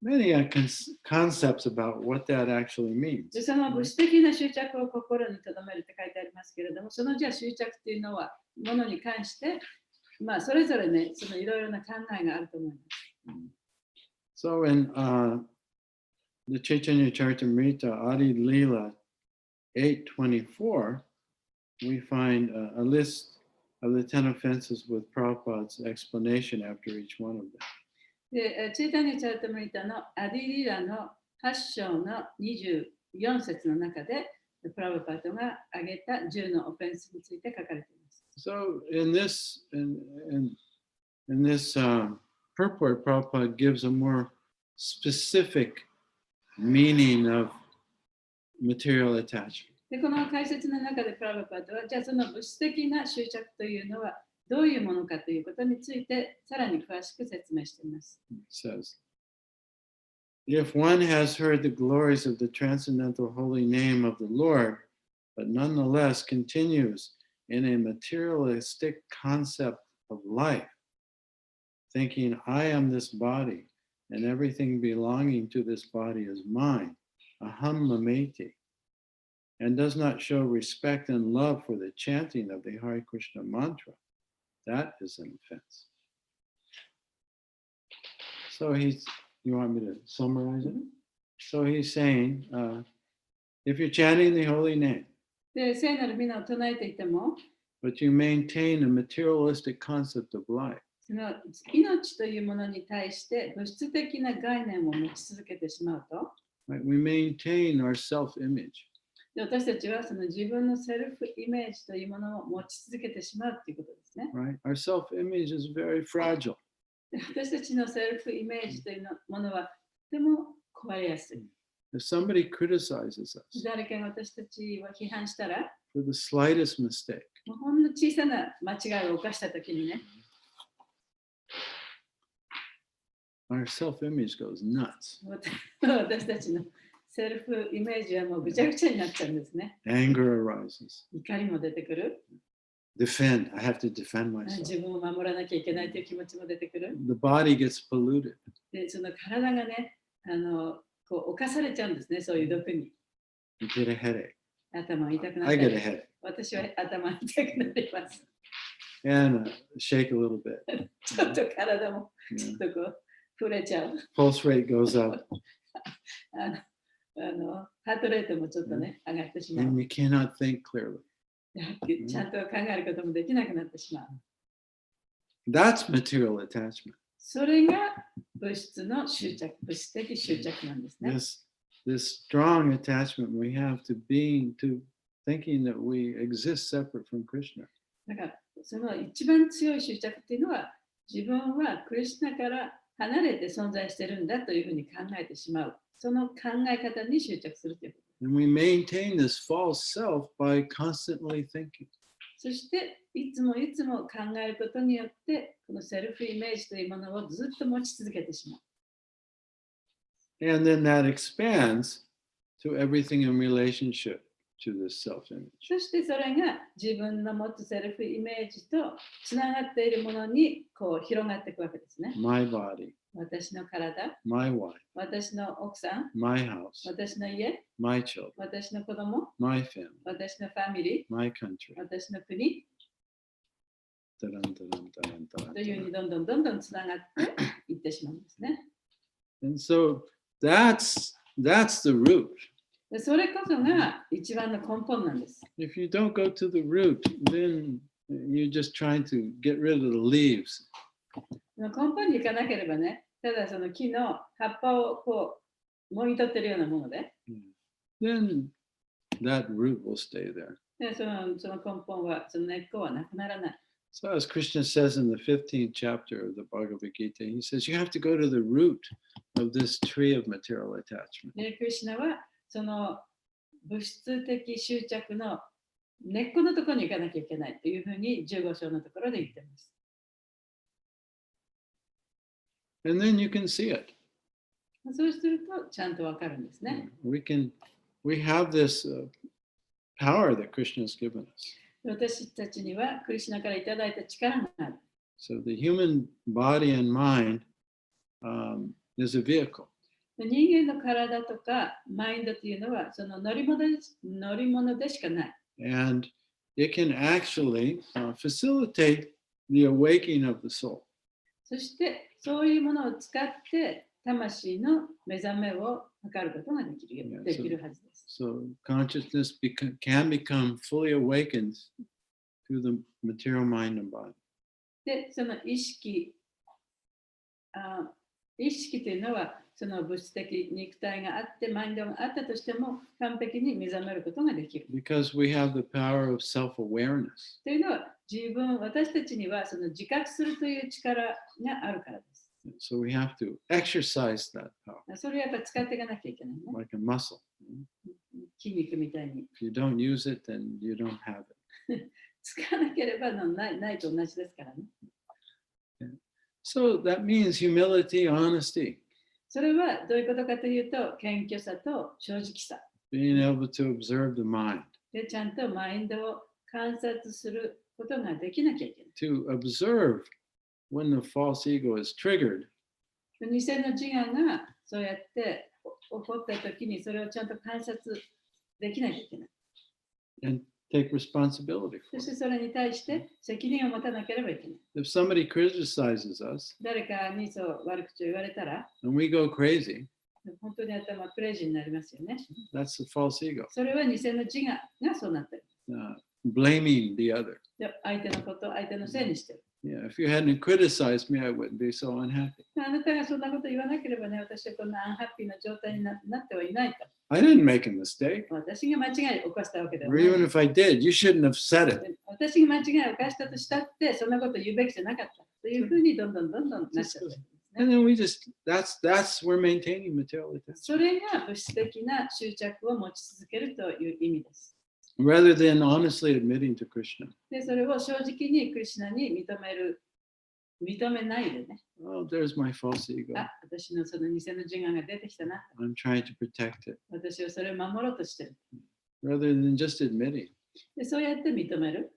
many concepts about what that actually means. で、その物質的な執着を心に留めるって書いてありますけれども、そのじゃあ執着っていうのは、ものに関して、それぞれね、そのいろいろな考えがあると思います。So, in the Chaitanya Charitamrita, Adi Leela 824, we find a list of the 10 offenses with Prabhupada's explanation after each one of them. で、チェイタニア・チャリタムリタのアディリラの8章の24節の中で、プラブパートが挙げた10のオフェンスについて書かれています。So in this purport, Prabhupada gives a more specific meaning of material attachment. で、この解説の中でプラブパートは、じゃあその物質的な執着というのはどういうものかということについてさらに詳しく説明しています。It says, if one has heard the glories of the transcendental holy name of the Lord, but nonetheless continues in a materialistic concept of life, thinking I am this body and everything belonging to this body is mine, aham mameti, and does not show respect and love for the chanting of the Hare Krishna mantra, that is an offense. So you want me to summarize it? So he's saying, if you're chanting the holy name, で、聖なる皆を唱えていても、but you maintain a materialistic concept of life, その命というものに対して物質的な概念を持ち続けてしまうと、right? We maintain our self-image. で私たちはその自分のセルフイメージというものを持ち続けてしまうということですね。Right? Our self-image is very fragile. で私たちのセルフイメージというものはとても壊れやすい。If somebody criticizes us 誰かが私たちを批判したら、 for the slightest mistake, もうほんの小さな間違いを犯したときにね、our self-image goes nuts. 私たちのセルフイメージはもうぐちゃぐちゃになっちゃうんですね。 Anger arises. 怒りも出てくる。Defend. I have to defend myself. 自分を守らなきゃいけないという気持ちも出てくる。 The body gets polluted. で、その体がね、こう侵されちゃうんですね、そういう毒に。 You get a headache. 頭痛くなっ I た get り a headache. 私は頭痛くなります。 And shake a little bit. ちょっと体も Yeah. ちょっとこう触れちゃう。 Pulse rate goes up. ハートレートもちょっとね、上がってしまう。 And you cannot think clearly. ちゃんと考えることもできなくなってしまう。 That's material attachment. それが物質の執着、物質的執着なんですね。 This strong attachment we have to thinking that we exist separate from Krishna. だから、その一番強い執着っていうのは、自分はクリシュナから離れて存在してるんだというふうに考えてしまう。その考え方に執着するということ。 And we maintain this false self by constantly thinking. そして、いつもいつも考えることによって、このセルフイメージというものをずっと持ち続けてしまう。 And then that expands to everything in relationship to this self-image. そしてそれが自分の持つセルフイメージとつながっているものにこう広がっていくわけですね。 My body, 私の体、 my wife, 私の奥さん、 my house, 私の家、 my children, 私の子供、 my family, 私のファミリー、 my country. 私の国 Da-dum, da-dum, da-dum, da-dum, というふうに da-dum. どんどんつながっていってしまうんですね。 And so that's the root. でそれこそが一番の根本なんです。 If you don't go to the root, then you're just trying to get rid of the leaves. 根本に行かなければね、ただその木の葉っぱをこうもぎ取ってるようなもので、 Then that root will stay there. でその根本は、その根っこはなくならない。 So as Krishna says in the 15th chapter of the Bhagavad Gita, he says you have to go to the root of this tree of material attachment. で、クリシュナはその物質的執着の根っこのところに行かなきゃいけないというふうに15章のところで言っています。 And then you can see it. そうするとちゃんとわかるんですね。 We have this power that Krishna has given us. 私たちにはクリシュナからいただいた力がある。 So the human body and mind is a vehicle. 人間の体とかマインドというのはその乗り物でしかない。 And it can actually facilitate the awakening of the soul. そしてそういうものを使って魂の目覚めを図ることができるはずです。 So consciousness can become fully awakened through the material mind and body. で、その意識意識というのは、その物質的肉体があって、マインドがあったとしても、完璧に目覚めることができる。because we have the power of self-awareness. というのは、私たちにはその自覚するという力があるからです。So we have to exercise that power それをやっぱり使っていかなきゃいけないね。 like a muscle. 筋肉みたいに。If you don't use it, then you don't have it. 使わなければないと同じですからね。So that means humility, honesty, それはどういうことかというと、謙虚さと正直さ。 being able to observe the mind, で、ちゃんとマインドを観察することができなきゃいけない。 to observe when the false ego is triggered, 偽の自我がそうやって起こったときにそれをちゃんと観察できなきゃいけない。 and take responsibility そ for して it. それに対して責任を持たなければいけない。 If somebody criticizes us 誰かにそう悪口を言われたら、 and we go crazy, 本当に頭クレイジーになりますよね。 that's the false ego, それは偽の自我がそうなってる。 blaming the other. で相手のことを相手のせいにしてる。 Yeah, if you hadn't criticized me, I wouldn't be so unhappy. あなたがそんなこと言わなければね、私はこんなアンハッピーな状態になってはいないと。 I didn't make a mistake. 私が間違いを犯したわけでは Or ない。 even if I did, you shouldn't have said it. 私が間違いを犯したとしたって、そんなこと言うべきじゃなかった。というふうにどんどんなっちゃってるんですね。 And then we just, we're maintaining material attention. それが物質的な執着を持ち続けるという意味です。 Rather than honestly admitting to Krishna, で、それを正直にクリシュナに認めないでね。 oh, there's my false ego. あ、私のその偽の自我が出てきたな。 I'm trying to protect it. 私はそれを守ろうとしてる。 Rather than just admitting で、そうやって認める。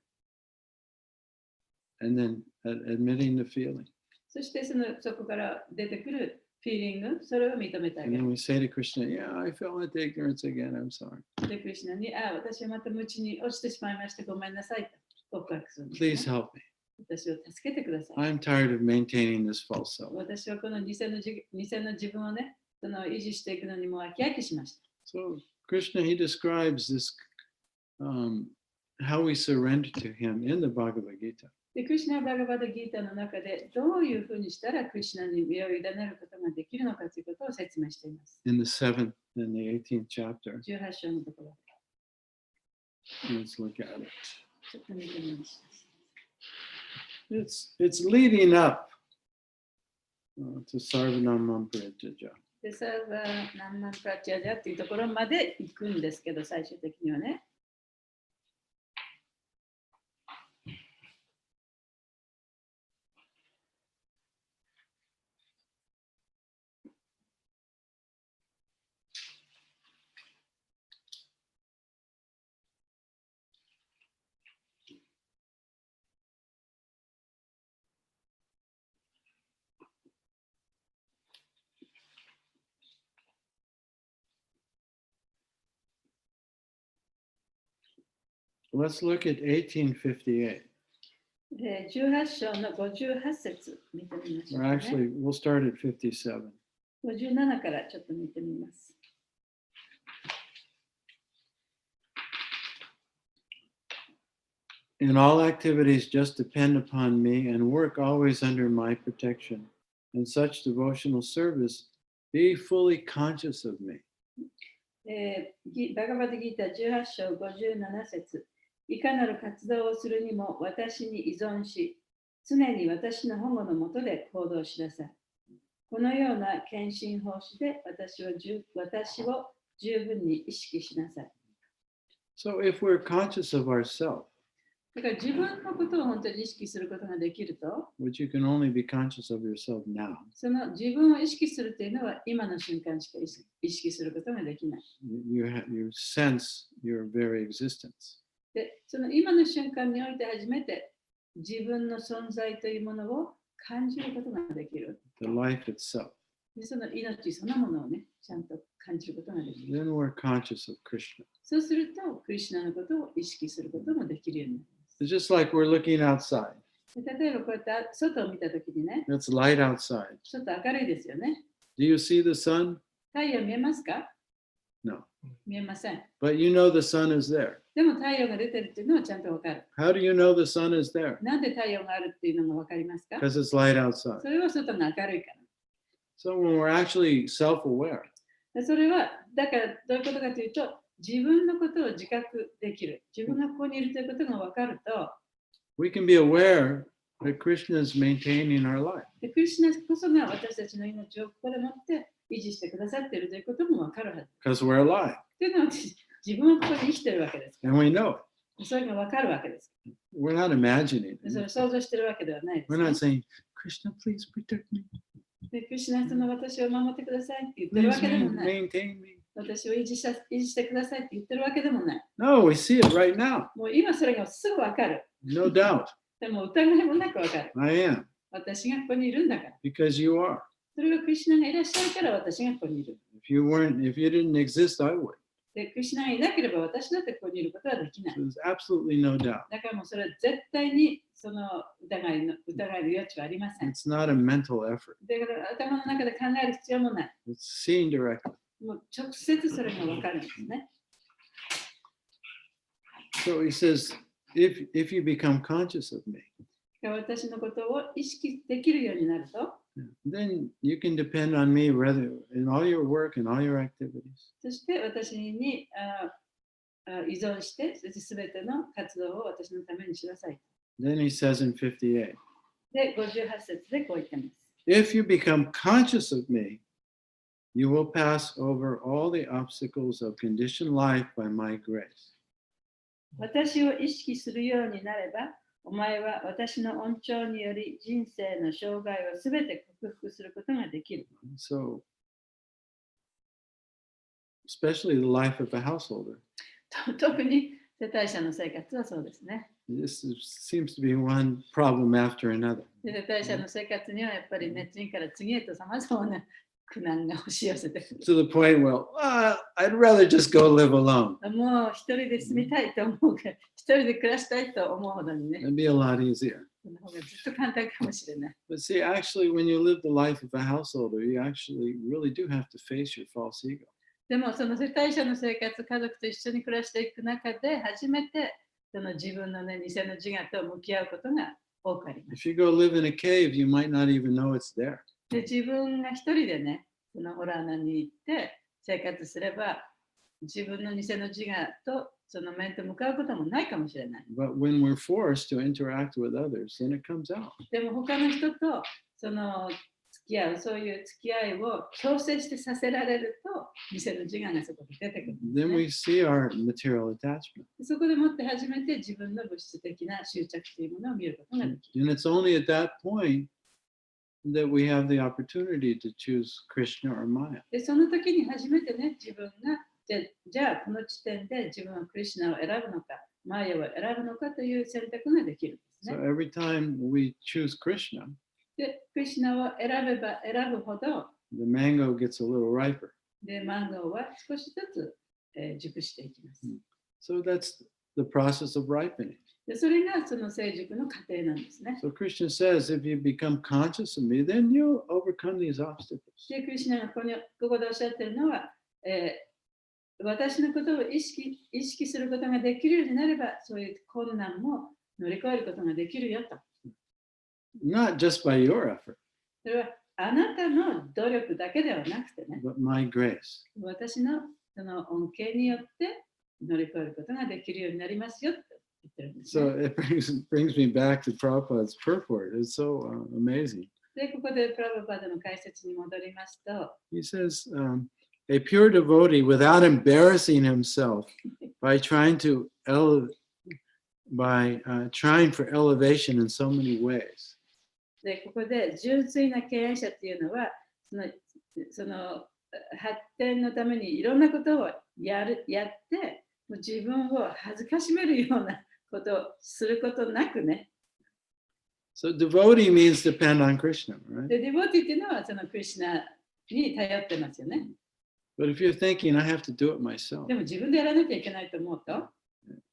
and then admitting the feeling. そしてそこから出てくるフィーリング、それを認めてあ And げ then る。 we say to Krishna, yeah, I fell into ignorance again. I'm sorry. で、クリシュナに、あ、私はまた無知に落ちてしまいまして、ごめんなさいと告白するんですね、 Please help me. 私を助けてください。 I'm tired of maintaining this false self. 私はこの偽の自分をね、維持していくのにも飽き飽きしました。 So Krishna, he describes this, how we surrender to him in the Bhagavad Gita. で、クリシュナ・バガバダ・ギータの中でどういうふうにしたらクリシュナに身を委ねることができるのかということを説明しています。 In the 7th and the 18th chapter. 18章のところ。 Let's look at it. ちょっと見てみまし It's leading up to Sarvanamam Parityāja. で、サーバーナンマンプラチャージャっていうところまで行くんですけど、最終的にはね。Let's look at 1858. 18章の58節見てみましょ Or う、ね。 actually, we'll start at 57. 57からちょっと見てみます。 In all activities, just depend upon me and work always under my protection. In such devotional service, be fully conscious of me. バガバダギータ18章57節。いかなる活動をするにも私に依存し、常に私の保護のもとで行動しなさい。このような献身奉仕で私を十分に意識しなさい。 So if we're conscious of ourselves, だから自分のことを本当に意識することができると、 which you can only be conscious of yourself now, その自分を意識するというのは今の瞬間しか意識することができない。you sense your very existence. で、その今の瞬間において初めて自分の存在というものを感じることができる。 The life itself. で、その命そのものをね、ちゃんと感じることができる。 Then we're conscious of Krishna. そうすると、クリシュナのことを意識することもできるようになります。 It's just like we're looking outside. で例えばこうやって外を見たときにね、 It's light outside. 外明るいですよね。 Do you see the sun? 太陽見えますか？ No. 見えません。 But you know the sun is there. でも太陽が出てるっていうのはちゃんとわかる。 How do you know the sun is there? なんで太陽があるっていうのがわかりますか？ Because it's light outside. それは外が明るいから。So when we're actually self-aware, それは、だからどういうことかというと、自分のことを自覚できる。自分がここにいるということが分かると、we can be aware that Krishna is maintaining our life. でクリシュナこそが私たちの命をここでもって維持してくださっているということも分かるはず。Because we're alive というのは、自分はここに生きているわけです。 and we know it. それが分かるわけです。 We're not imagining それを it. 想像しているわけではないです、 We're ね not。saying, Krishna, please protect me. でクリシュナその私を守ってくださいって言ってる Please わけでもない。 maintain me. 私を維持してくださいって言ってるわけでもない。 No, we see it right now. もう今それがすぐ分かる。 No doubt. でも疑いもなく分かる。 I am. 私がここにいるんだから。 Because you are. それがクリシュナがいらっしゃるから私がここにいる。 If you didn't exist, I would. で、クリシュナがいなければ私だってここにいることはできない。 So there's absolutely no doubt. だからもうそれは絶対にその疑いの余地はありません。 It's not a mental effort. だから頭の中で考える必要もない。 It's seeing directly. もう直接それが分かるんですね。 So he says, if you become conscious of me, 私のことを意識できるようになると、 then you can depend on me rather in all your work and all your activities. そして私に依存して、すべての活動を私のためにしなさい。 Then he says in 58, で、58節でこう言ってます。 if you become conscious of me, you will pass over all the obstacles of conditioned life by my grace. 私を意識するようになれば、お前は私の恩寵により人生の障害をすべて克服することができる。 So, especially the life of a householder, 特に世帯者の生活はそうですね。 seems to be one problem after another. で世帯者の生活にはやっぱりね、次から次へとさまざまな苦難が押し寄せてくる。 To the point, well, I'd rather just go live alone. もう一人で住みたいと思うから、一人で暮らしたいと思うほどにね、 It'd be a lot easier. その方がずっと簡単かもしれない。 But see, actually, when you live the life of a householder, you actually really do have to face your false ego. でもその世帯者の生活、家族と一緒に暮らしていく中で初めてその自分のね、偽の自我と向き合うことが多くあります。 If you go live in a cave, you might not even know it's there. で、自分が一人でね、そのホラー穴に行って生活すれば、自分の偽の自我とその面と向かうこともないかもしれない。 But when we're forced to interact with others, then it comes out. でも他の人とその付き合う、そういう付き合いを強制してさせられると、偽の自我がそこで出てくるんです Then ね。 we see our material attachment. そこでもって初めて自分の物質的な執着というものを見ることができる。 And it's only at that point that we have the opportunity to choose Krishna or Maya. で、その時に初めてね、自分がじゃあこの地点で自分はクリシュナを選ぶのか、マヤを選ぶのかという選択ができるんです So ね。 every time we choose Krishna, で、クリシュナを選べば選ぶほど、 the mango gets a little riper. で、マンゴーは少しずつ、熟していきます。 So that's the process of ripening. で、それがその成熟の過程なんですね。 So Krishna says, if you become conscious of me, then you'll overcome these obstacles. で、クリシュナがここでおっしゃってるのは、私のことを意識することができるようになれば、そういう困難も乗り越えることができるよと。 Not just by your effort, それはあなたの努力だけではなくてね、 but my grace. 私のその恩恵によって乗り越えることができるようになりますよと言ってるんです、ね。 So it brings me back to Prabhupada's purport. It's so amazing. で、ここでプラブパダの解説に戻りますと、 He says, a pure devotee, without embarrassing himself by trying for elevation in so many ways. で、ここで純粋な経営者っていうのは、その発展のためにいろんなことをやって、もう自分を恥ずかしめるようなことをすることなくね。So devotee means depend on Krishna, right? で、デボティっていうのはそのクリシュナに頼ってますよね。 But if you're thinking, I have to do it myself, でも自分でやらなきゃいけないと思うと、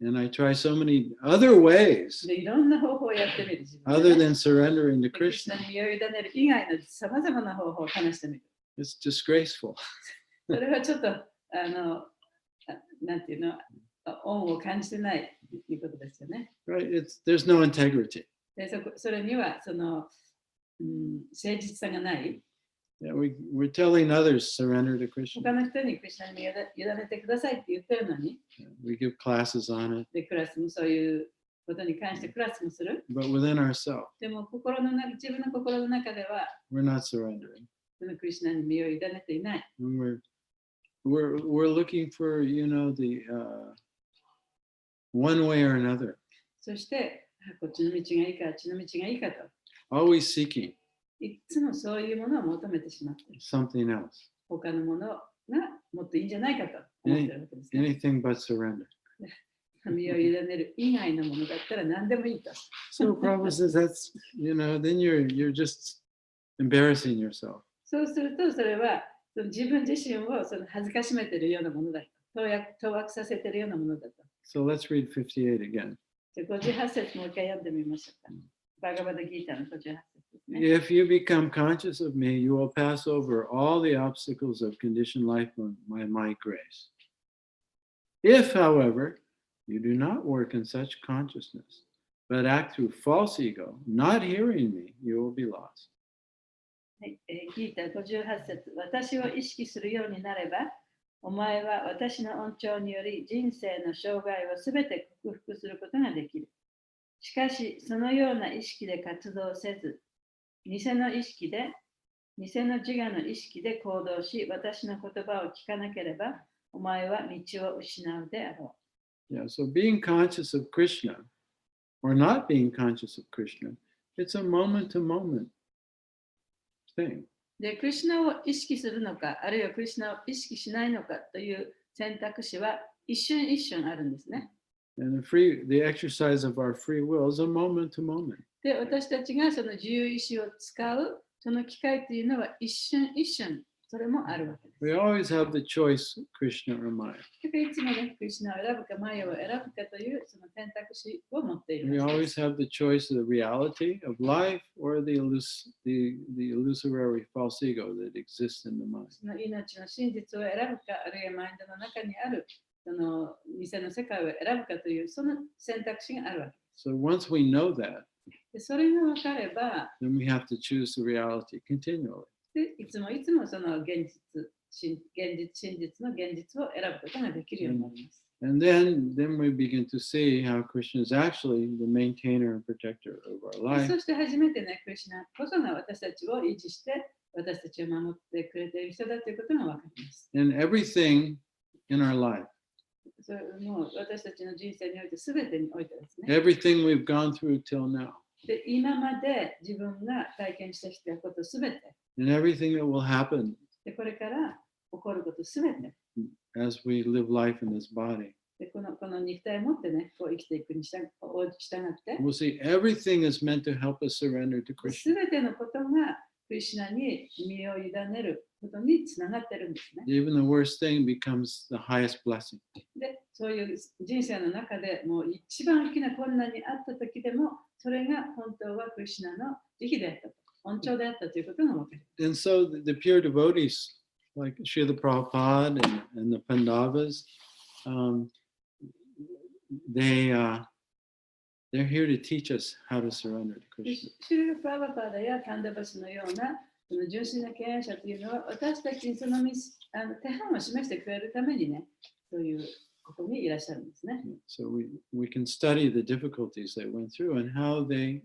and I try so many other ways でいろんな方法をやってみる。自分 other でね than surrendering to クリシュ Krishna, ナに身を委ねる以外のさまざまな方法を試してみる。 it's disgraceful. それはちょっと、なんていうの、恩を感じてないということですよね。 Right? There's no integrity. でそれにはその、誠実さがない。Yeah, we're telling others surrender to Krishna. 他の人にクリスナに委ねてくださいって言ってるのに、 We give classes on it, でクラスもそういうことに関してクラスもする。 but within ourselves, でも自分の心の中では we're not surrendering. そのクリスナに身を委ねていない。 And we're looking for, the one way or another, そしてこっちの道がいいかあっちの道がいいかと always seeking いつもそういうものを求めてしまっている。 something else, 他のものがもっといいんじゃないかと思っているわけですね。 anything but surrender. 身を委ねる以外のものだったら何でもいいと。 So Prabhupada says that's, then you're just embarrassing yourself. そうするとそれはその自分自身をその恥ずかしめているようなものだと。当惑させているようなものだと。 So let's read 58 again. じゃあ58節もう一回読んでみましょうか。バガバダギータの58節ですね。 If you become conscious of me, you will pass over all the obstacles of conditioned life by my grace. If, however, you do not work in such consciousness, but act through false ego, not hearing me, you will be lost. ギータ58節私を意識するようになれば、お前は私の恩寵により人生の障害をすべて克服することができる。しかし、そのような意識で活動せず、偽の自我の意識で行動し、私の言葉を聞かなければ、お前は道を失うであろう。Yeah, so being conscious of Krishna or not being conscious of Krishna, it's a moment-to-moment thing. で、クリシュナを意識するのか、あるいはクリシュナを意識しないのかという選択肢は一瞬一瞬あるんですね。And the exercise of our free will is a moment-to-moment. で、私たちがその自由意志を使う、その機会というのは一瞬一瞬、それもあるわけです。 We always have the choice, Krishna or Maya. だからいつもね、クリシュナを選ぶか、マヤを選ぶかというその選択肢を持ってい We るわけで always す。 have the choice of the reality of life or the illusory false ego that exists in the mind. その命の真実を選ぶか、あるいはマインドの中にあるその偽の世界を選ぶかというその選択肢があるわけです。 So once we know that, でそれが分かれば、 then we have to choose the reality continually. でいつもその真実の現実を選ぶことができるようになります。 And then we begin to see how Krishna is actually the maintainer and protector of our で life. そして初めてね、クリシュナこそが私たちを維持して、私たちを守ってくれている人だということが分かります。 And everything in our life, それもう私たちの人生において全てにおいてですね。 everything we've gone through till now, で今まで自分が体験してきたこと全て、 and everything that will happen でこれから起こること全て、 as we live life in this body. でこの肉体を持ってね、こう生きていくに従って、 We'll see everything is meant to help us surrender to Krishna. 全てのことがクリシュナに身を委ねることにつながってるんですね。 Even the worst thing becomes the highest blessing. で、そういう人生の中でもう一番大きな困難にあった時でも、それが本当はクリシュナの慈悲であったと、恩寵であったということが分かる。 And so the pure devotees, like Srila Prabhupada and the Pandavas, they're here to teach us how to surrender to で Krishna. シュルル・プラバパーダやパンダバスのようなその純粋な経営者というのは私たちにその手本を示してくれるためにね、そういうここにいらっしゃるんですね。 So we can study the difficulties they went through and how they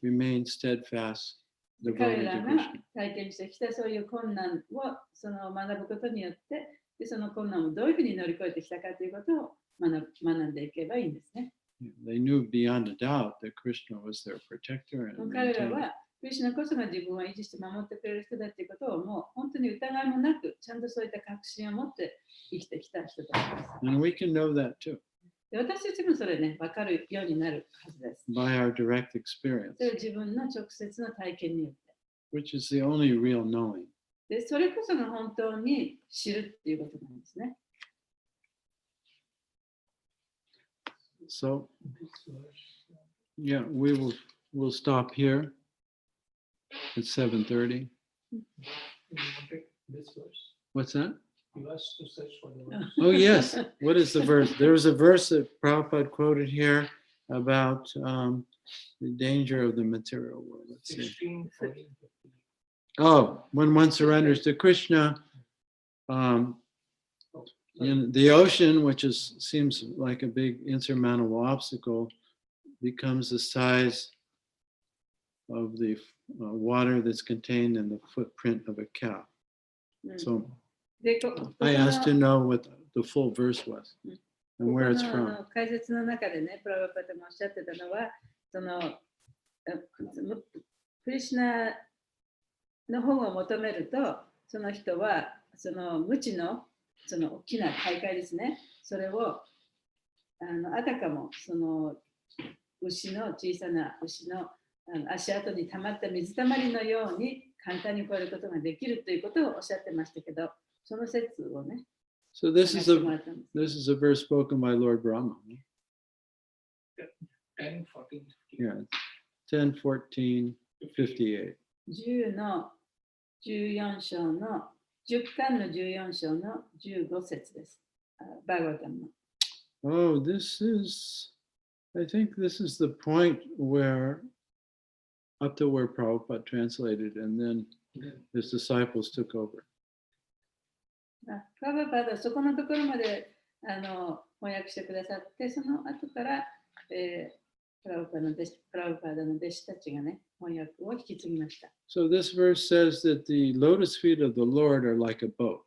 remained steadfast, 彼 devoted ら to が Krishna. 体験してきたそういう困難を学ぶことによって、でその困難をどういうふうに乗り越えてきたかということを学んでいけばいいんですね。They knew beyond a doubt that Krishna was their protector and 彼ら maintainer. はクリシュナこそが自分を維持して守ってくれる人だということをもう本当に疑いもなく、ちゃんとそういった確信を持って生きてきた人たちです。 And we can know that too で私たちもそれね、分かるようになるはずです。 by our direct experience, それは自分の直接の体験によって。 which is the only real knowing. でそれこそが本当に知るっていうことなんですね。 So, yeah, we'll stop here at 7:30. This verse. What's that? You asked to search for the verse. Oh, yes. What is the verse? There was a verse that Prabhupada quoted here about the danger of the material world. Let's see. 16, 14, 15. Oh, when one surrenders to Krishna, in the ocean, which seems like a big insurmountable obstacle, becomes the size of the water that's contained in the footprint of a cow. うん So でこ I この asked to know what the full verse was and where it's ここの from. 解説の中でね、プラバパタもおっしゃってたのは、クリシュナの本を求めると、その人はその無知のその大きな大会ですね、それをあたかもその牛の小さな牛の足跡に溜まった水たまりのように簡単に越えることができるということをおっしゃってましたけど、その説をね、 So this 話 is して a もらったんです。 this is a verse spoken by Lord Brahma. 10, 14, 15. Yeah, 10, 14, 58. 10の14章の10巻の14章の15節です。バーガータンの。 Oh, I think this is the point where, up to where Prabhupada translated, and then his disciples took over. プラバパーダそこのところまで翻訳してくださって、その後から、プラバパーダの弟子たちがね、翻訳を引き継ぎました。 So this verse says that the lotus feet of the Lord are like a boat.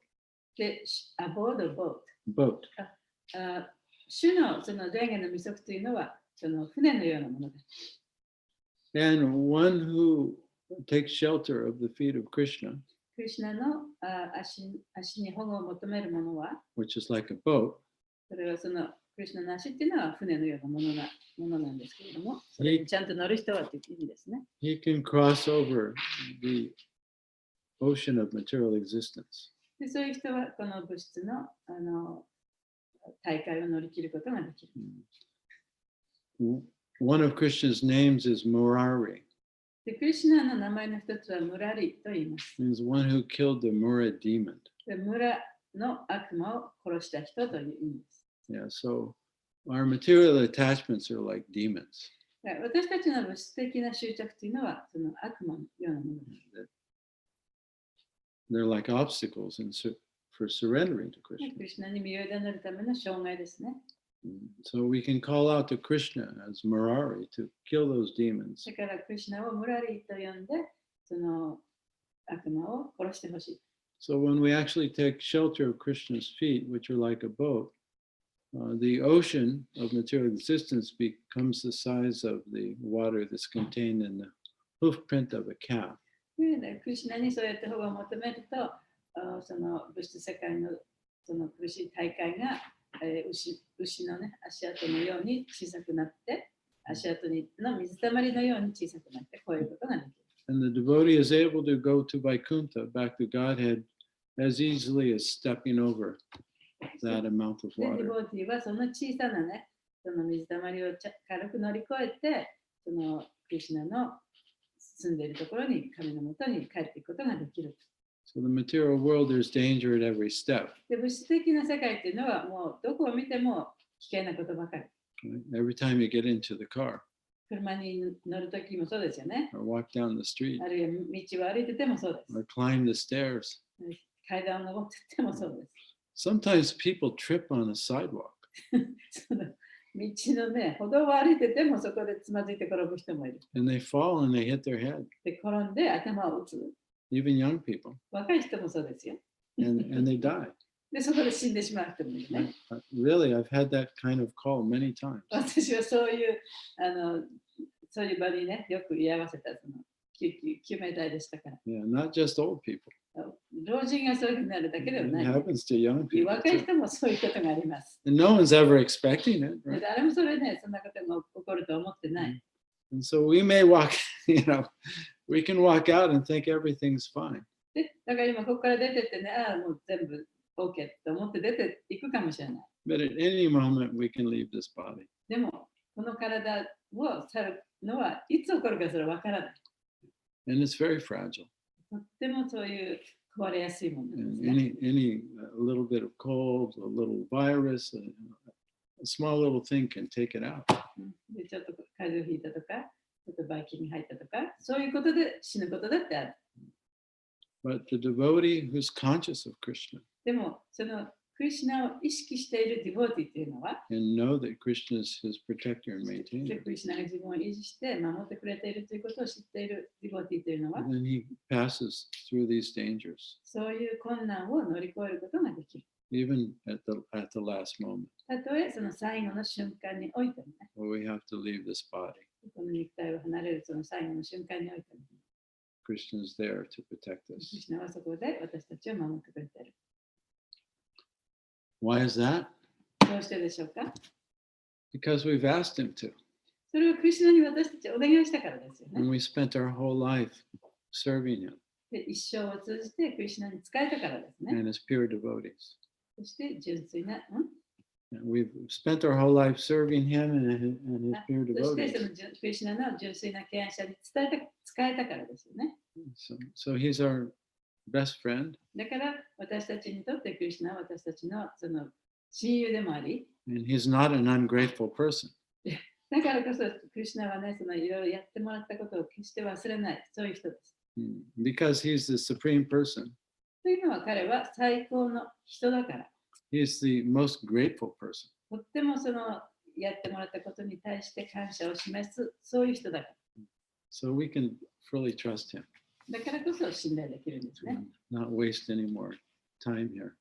で、アボードボー Boat. ト。主のその上下の未足というのは、その船のようなものです。 And one who takes shelter of the feet of Krishna, クリシュナの足に保護を求めるものは、 which is like a boat, それはそのクリシュナの足っていうのは船のようなものなんですけれども、それにちゃんと乗る人はという意味ですね。 he can cross over the ocean of material existence. でそういう人はこの物質の大会を乗り切ることができる。 One of Krishna's names is Murari. でクリシュナの名前の一つはムラリと言います。 He's one who killed the Mura demon. で村の悪魔を殺した人という意味です。 Yeah, so our material attachments are like demons. で私たちの物質的な執着というのはその悪魔のようなものです。 They're like obstacles for surrendering to ク Krishna. リシュナに身を委ねるための障害ですね。 So we can call out to Krishna as Murari to kill those demons. だからクリシュナをムラリと呼んで、その悪魔を殺してほしい。 So when we actually take shelter of Krishna's feet, which are like a boat, the ocean of material existence becomes the size of the water that's contained in the hoof print of a cow. でクリシュナにそうやって保護を求めると、その物質世界のその苦しい大会が、牛の、ね、足跡のように小さくなって、足跡の水たまりのように小さくなって越えることができる。 And the devotee is able to go to Vaikuntha, back to Godhead, as easily as stepping over that amount of で、デ water. ボーティーはその小さなね、その水たまりを軽く乗り越えて、そのクリシュナの住んでいるところに、神のもとに帰っていくことができる。 So the material world, there's danger at every step. で、物質的な世界っていうのは、もうどこを見ても危険なことばかり。 Right? Every time you get into the car 車に乗るときもそうですよね。 or walk down the street あるいは道を歩いててもそうです or。climb the stairs, 階段を登っててもそうです。 sometimes people trip on a sidewalk. その道のね、歩道を歩いててもそこでつまずいて転ぶ人もいる。 And they fall and they hit their head, で、転んで頭を打つ。 even young people, 若い人もそうですよ。 and they die. で、そこで死んでしまう人もいるね。 Really, I've had that kind of call many times. 私はそういう場にね、よく居合わせたその救命隊でしたから。 Yeah, not just old people. 老人がそういうふうになるだけでは It ない。 happens to young people 若い too. 人もそういうことがあります。 And no one's ever expecting it, で right? 誰もそれね、そんなことが起こると思ってない。 And so we may walk, we can walk out and think everything's fine. で、だから今ここから出てってね、ああ、もう全部 OK と思って出ていくかもしれない。 But at any moment, we can leave this body. でも、この体を去るのはいつ起こるかそれは分からない。 And it's very fragile. とってもそういう壊れやすいものなんです And ね。 any a little bit of cold, a little virus, a small little thing can take it out. でちょっと風邪をひいたとか、ちょっとばい菌に入ったとか、そういうことで死ぬことだってある。But the devotee who's conscious of Krishna でも、そのクリシュナを意識しているディボーティというのは、 and know that Krishna is his protector and で maintainer, クリシュナが自分を維持して守ってくれているということを知っているディボーティというのは、 and then he passes through these dangers, そういう困難を乗り越えることができる。 even at the last moment たとえその最後の瞬間においてもね、 where we have to leave this body. この肉体を離れるその最後の瞬間においても、 Krishna is there to protect クリ us. シュナはそこで私たちを守ってくれている。 Why is that? どうしてでしょうか？ Because we've asked him to. それをクリシュナに私たちお願いしたからですよね。 And we spent our whole life serving him で一生を通じてクリシュナに仕えたからですね。 and as pure devotees. そして純粋な、 And we've spent our whole life serving him and his pure そしてそ devotees. のクリシュナの純粋な敬愛者に仕えたからですよね。 So he's our best friend, だから私たちにとってクリシュナは私たちのその親友でもあり、 and he's not an ungrateful person. だからこそクリシュナはね、そのいろいろやってもらったことを決して忘れない、そういう人です。 Because he's the supreme person, というのは彼は最高の人だから、 he's the most grateful person. とってもそのやってもらったことに対して感謝を示す、そういう人だから。 So we can fully trust him, だからこそ信頼できるんですね。 not waste any more time here.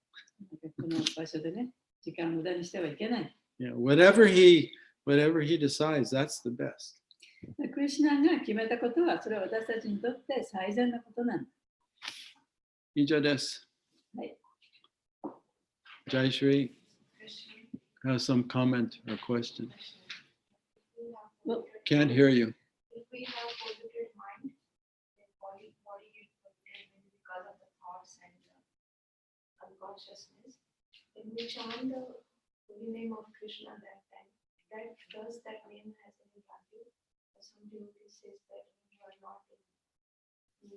この場所でね、時間を無駄にしてはいけない。 Yeah, whatever he decides, that's the best. クリシュナが決めたことは、それは私たちにとって最善のことなんだ。以上です。はい。 Jai Shri has some comment or question. Well, Can't hear you. If we have polluted mind, then body gets polluted because of the thoughts and unconsciousness. When we chant the holy name of Krishna that time, does that name has any value? Some devotee says that you are not in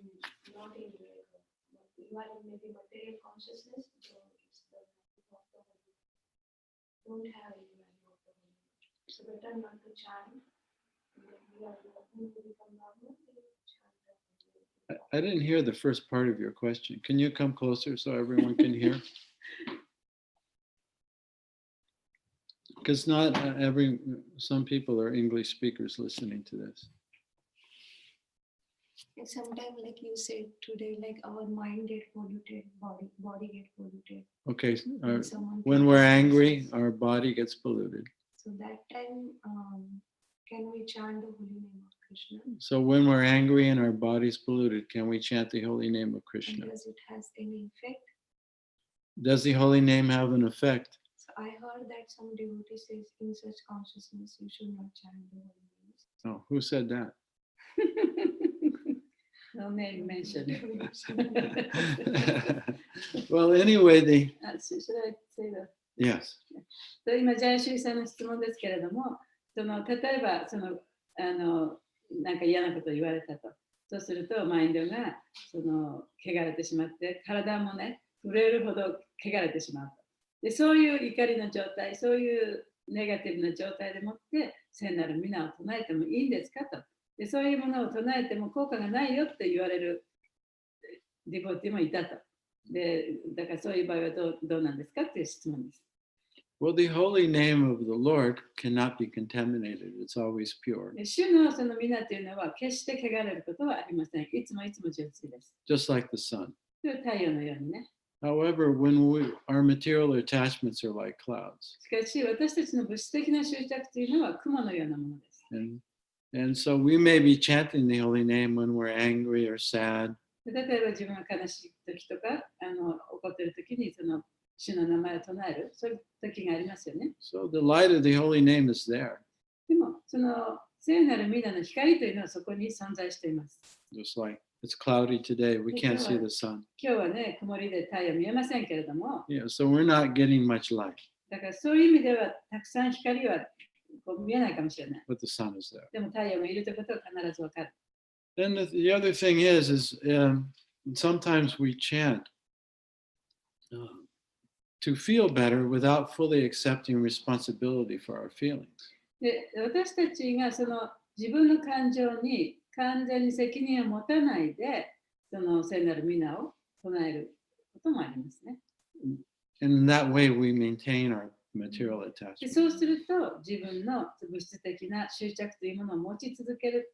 you are in maybe material consciousness, so it's the value of the holy name. Don't have any value of the holy name. So better not to chant. I didn't hear the first part of your question. Can you come closer so everyone can hear? Because not some people are English speakers listening to this. Sometimes, like you said today, like our mind get polluted, body get polluted. Okay, Someone when can- we're angry, our body gets polluted. So that time, can we chant the holy name of Krishna? So when we're angry and our body's polluted, can we chant the holy name of And Krishna? does it has any effect? Does the holy name have an effect? So I heard that some devotee says in such consciousness you should not chant the holy names. Oh, who said that? No name mentioned. Well, anyway, Should I say that? yes. 今、ジャイシュリさんの質問ですけれども、例えばなんか嫌なことを言われたと。そうすると、マインドが汚れてしまって、体もね、震えるほど汚れてしまうと。で、そういう怒りの状態、そういうネガティブな状態でもって、聖なる皆を唱えてもいいんですかと。で、そういうものを唱えても効果がないよって言われるディボティもいたと。で、だからそういう場合はどうなんですかっていう質問です。Well, the holy name of the Lord cannot be contaminated. It's always pure. 主のその皆というのは決して汚れることはありません。いつも純粋です。 Just like the sun. 太陽のようにね。 However, our material attachments are like clouds. しかし私たちの物質的な執着というのは雲のようなものです。And so we may be chanting the holy name when we're angry or sad. 例えば自分が悲しい時とか怒っている時に主の名前を唱える、そういう時がありますよね。So the light of the holy name is there. でも聖なる皆の光というのはそこに存在しています。 Just like it's cloudy today, we can't see the sun. 今日はね、曇りで太陽見えませんけれども、 Yeah, so we're not getting much light, だからそういう意味ではたくさん光は見えないかもしれない。 but the sun is there. でも太陽がいるということは必ずわかる。 Then the other thing is sometimes we chant to feel better without fully accepting responsibility for our feelings. で、私たちが自分の感情に完全に責任を持たないで、聖なる皆を唱えることもありますね。 And in that way, we maintain our material で attachment. そうすると自分の物質的な執着というものを持ち続け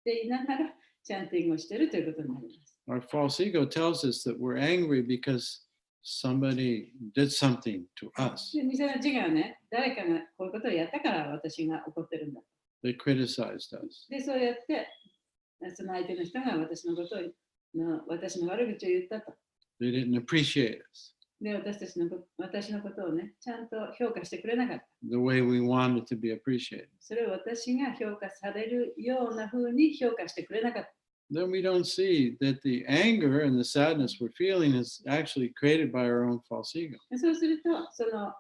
ていながらチャンティングをしているということになります。 Our false ego tells us that we're angry because somebody did something to us. で偽の自我はね、誰かがこういうことをやったから私が怒ってるんだ。 They criticized us. で、そうやってその相手の人が私のことを私の悪口を言ったと。 They didn't appreciate us で、私のことをね、ちゃんと評価してくれなかった。 the way we wanted to be appreciated. それを私が評価されるような風に評価してくれなかった。 Then we don't see that the anger and the sadness we're feeling is actually created by our own false ego. でそうすると、その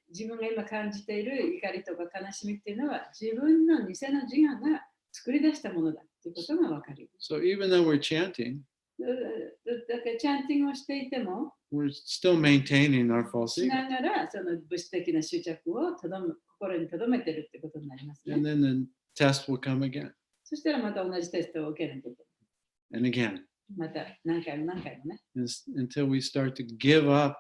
自分が今感じている怒りとか悲しみっていうのは自分の偽の自我が作り出したものだということが分かる。 So even though we're chanting, だからチャンティングをしていても、 we're still maintaining our false し ego. ながらその物質的な執着を心に留めてるってことになりますね。 And then the test will come again そしたらまた同じテストを受けなきゃいけ and again ない。また何回も何回もね。 until we start to give up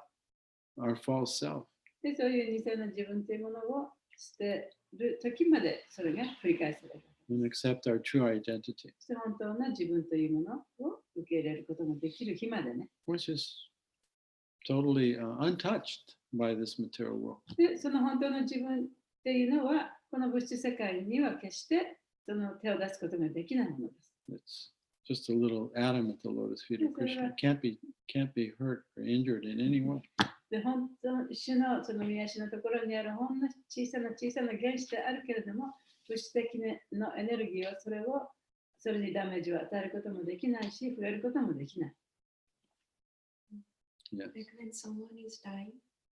our false self. で、そういう偽の自分というものを捨てる時までそれが繰り返される。 And accept our true identity, そして本当の自分というものを受け入れることができる日までね。 which is totally untouched by this material world. で、その本当の自分っていうのは、この物質世界には決してその手を出すことができないものです。 It's just a little atom at the lotus feet of Krishna. Can't be hurt or injured in any way. で、本当の主のその見足のところにあるほんの小さな原子であるけれども、物質的なエネルギーはそれにダメージを与えることもできないし、触れることもできない。 Yes. Like when someone is dying,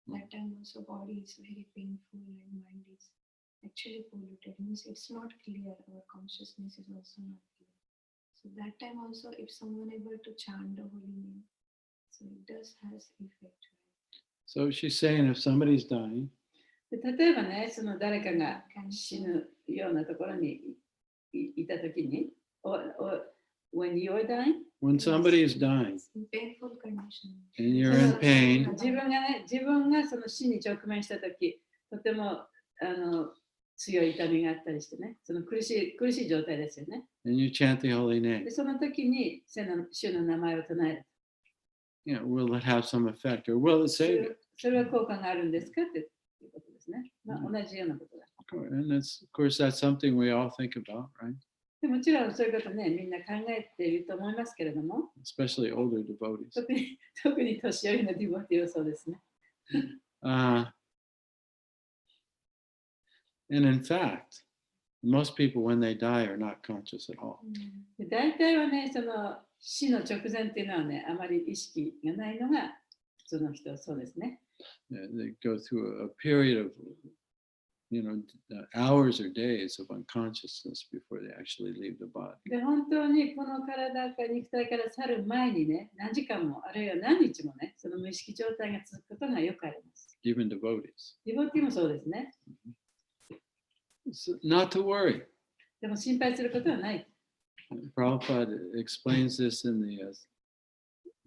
that time also body is very painful and mind is actually polluted. Means it's not clear. Our consciousness is also not clear. So that time also, if someone able to chant the holy name, so it does has effect. So she's saying if somebody's dying, で例えばね、その誰かが死ぬようなところにいたときに、when you're dying, when somebody is dying In painful condition. and you're in pain, 自分がその死に直面したとき、とても強い痛みがあったりしてね、その苦しい状態ですよね。 and you chant the holy name, でその時に主の名前を唱える。will it have some effect or will it save you? それは効果があるんですかっていうことですね。まあ、同じようなことだ。 And of course, that's something we all think about, right? でもちろんそういうことね、みんな考えていると思いますけれども、 Especially older devotees. 特に年寄りのディボティはそうですね。And in fact, most people when they die are not conscious at all. で大体はね、その死の直前っていうのはね、あまり意識がないのが普通の人はそうですね。They go through a period of, hours or days of unconsciousness before they actually leave the body. で、本当にこの体か肉体から去る前にね、何時間もあるいは何日もね、その無意識状態が続くことがよくあります。 Even devotees. ディボティもそうですね。 So not to worry. でも心配することはない。 Prabhupada explains this in the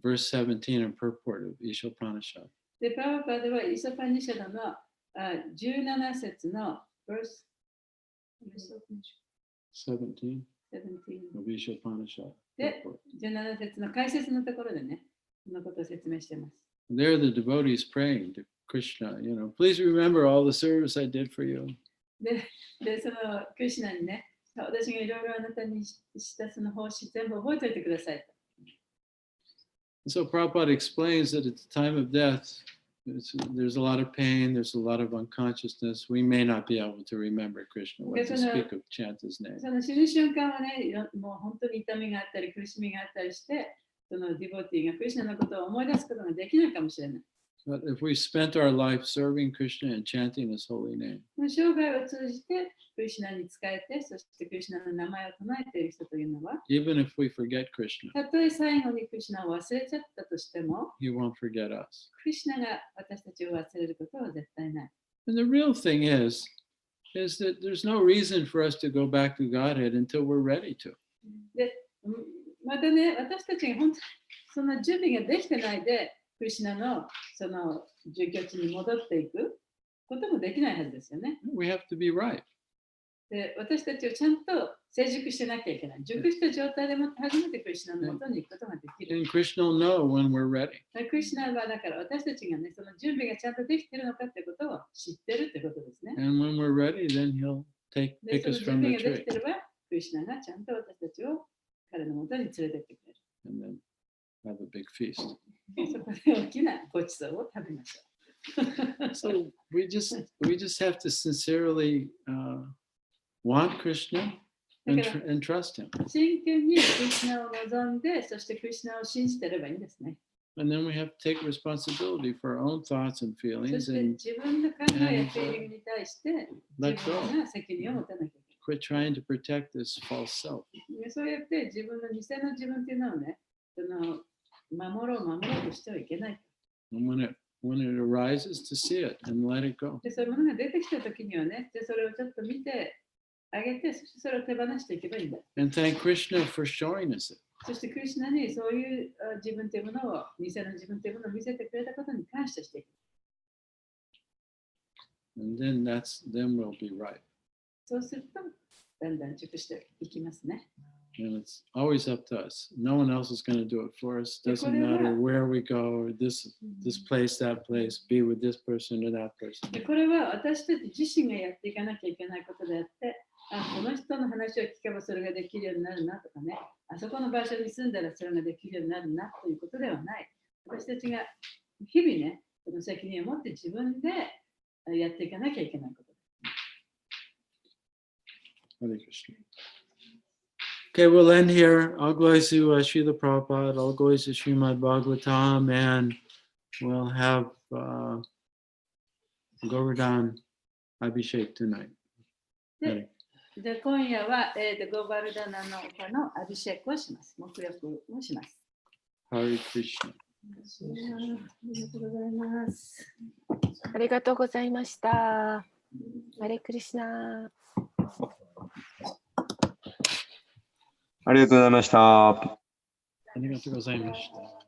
verse 17 and purport of Isha Upanishad. で、プラバパーではイソパニシャドの17節の verse 17 17 of Isha Upanishad. で purport. 17節の解説のところでね、そのことを説明しています。 There the devotees praying to Krishna, please remember all the service I did for you. で、そのクリシュナにね、私がいろいろあなたにしたその奉仕全部覚えておいてくださいと。 And so Prabhupada explains that at the time of death, there's a lot of pain, there's a lot of unconsciousness. We may not be able to remember Krishna, what to speak of, chant his name. その死ぬ瞬間はね、もう本当に痛みがあったり苦しみがあったりして、そのディボティがクリシュナのことを思い出すことができないかもしれない。 But if we spent our life serving Krishna and chanting his holy name, 生涯を通じてクリシュナに仕えて、そしてクリシュナの名前を唱えている人というのは、 even if we forget Krishna, たとえ最後にクリシュナを忘れちゃったとしても、 he won't forget us. クリシュナが私たちを忘れることは絶対ない。 And the real thing is that there's no reason for us to go back to Godhead until we're ready to. で、またね、私たちが本当にその準備ができてないで、クリシュナのその住居地に戻っていくこともできないはずですよね。We have to be right. で、私たちをちゃんと成熟してなきゃいけない。熟した状態でもって初めてクリシュナの元に行くことができる。And Krishna will know when we're ready. クリシュナはだから私たちがね、その準備がちゃんとできているのかってことを知ってるってことですね。And when we're ready, then he'll で、 pick その us 準 from 備 the がで tree. きてれば、クリシュナがちゃんと私たちを彼の元に連れてってくれる。And then have a big feast. そこで大きなごちそうを食べましょう。So we just have to sincerely want Krishna and trust him. 真剣にクリシュナを望んで、そしてクリシュナを信じてればいいんですね。And then we have to take responsibility for our own thoughts and そ feelings して and 自分の考えやフィーリングに対して自 let go. 分が責任を持たなきゃいけ Quit trying to protect this false self. ない。そうやって自分の偽の自分っていうのをね、その守ろうとしてはいけない。 And when it arises, to see it and let it go. で、そういうものが出てきたときにはね、でそれをちょっと見てあげて、そしてそれを手放していけばいいんだ。 And thank Krishna for showing us it. そしてクリシュナにそういう自分というものを、偽の自分というものを見せてくれたことに感謝していく。 And then we'll be right. そうすると、だんだん熟していきますね。 And it's always up to us. No one else is going to do it for us. Doesn't matter where we go, or this place, that place, be with this person or that person. でこれは私たち自身がやっていかなきゃいけないことであって、この人の話を聞けばそれができるようになるなとかね、あそこの場所に住んだらそれができるようになるなということではない。私たちが日々ね、その責任を持って自分でやっていかなきゃいけないことです。 Hare Krishna. Okay, we'll end here. All glories to Srila Prabhupada, all glories to Srimad Bhagavatam, and we'll have Govardhan Abhishek tonight. で今夜は、ゴーバルダナの丘のアビシェックをします。目録をします。 Hare Krishna. ありがとうございました。ハレクリシナ。ありがとうございました。ありがとうございました。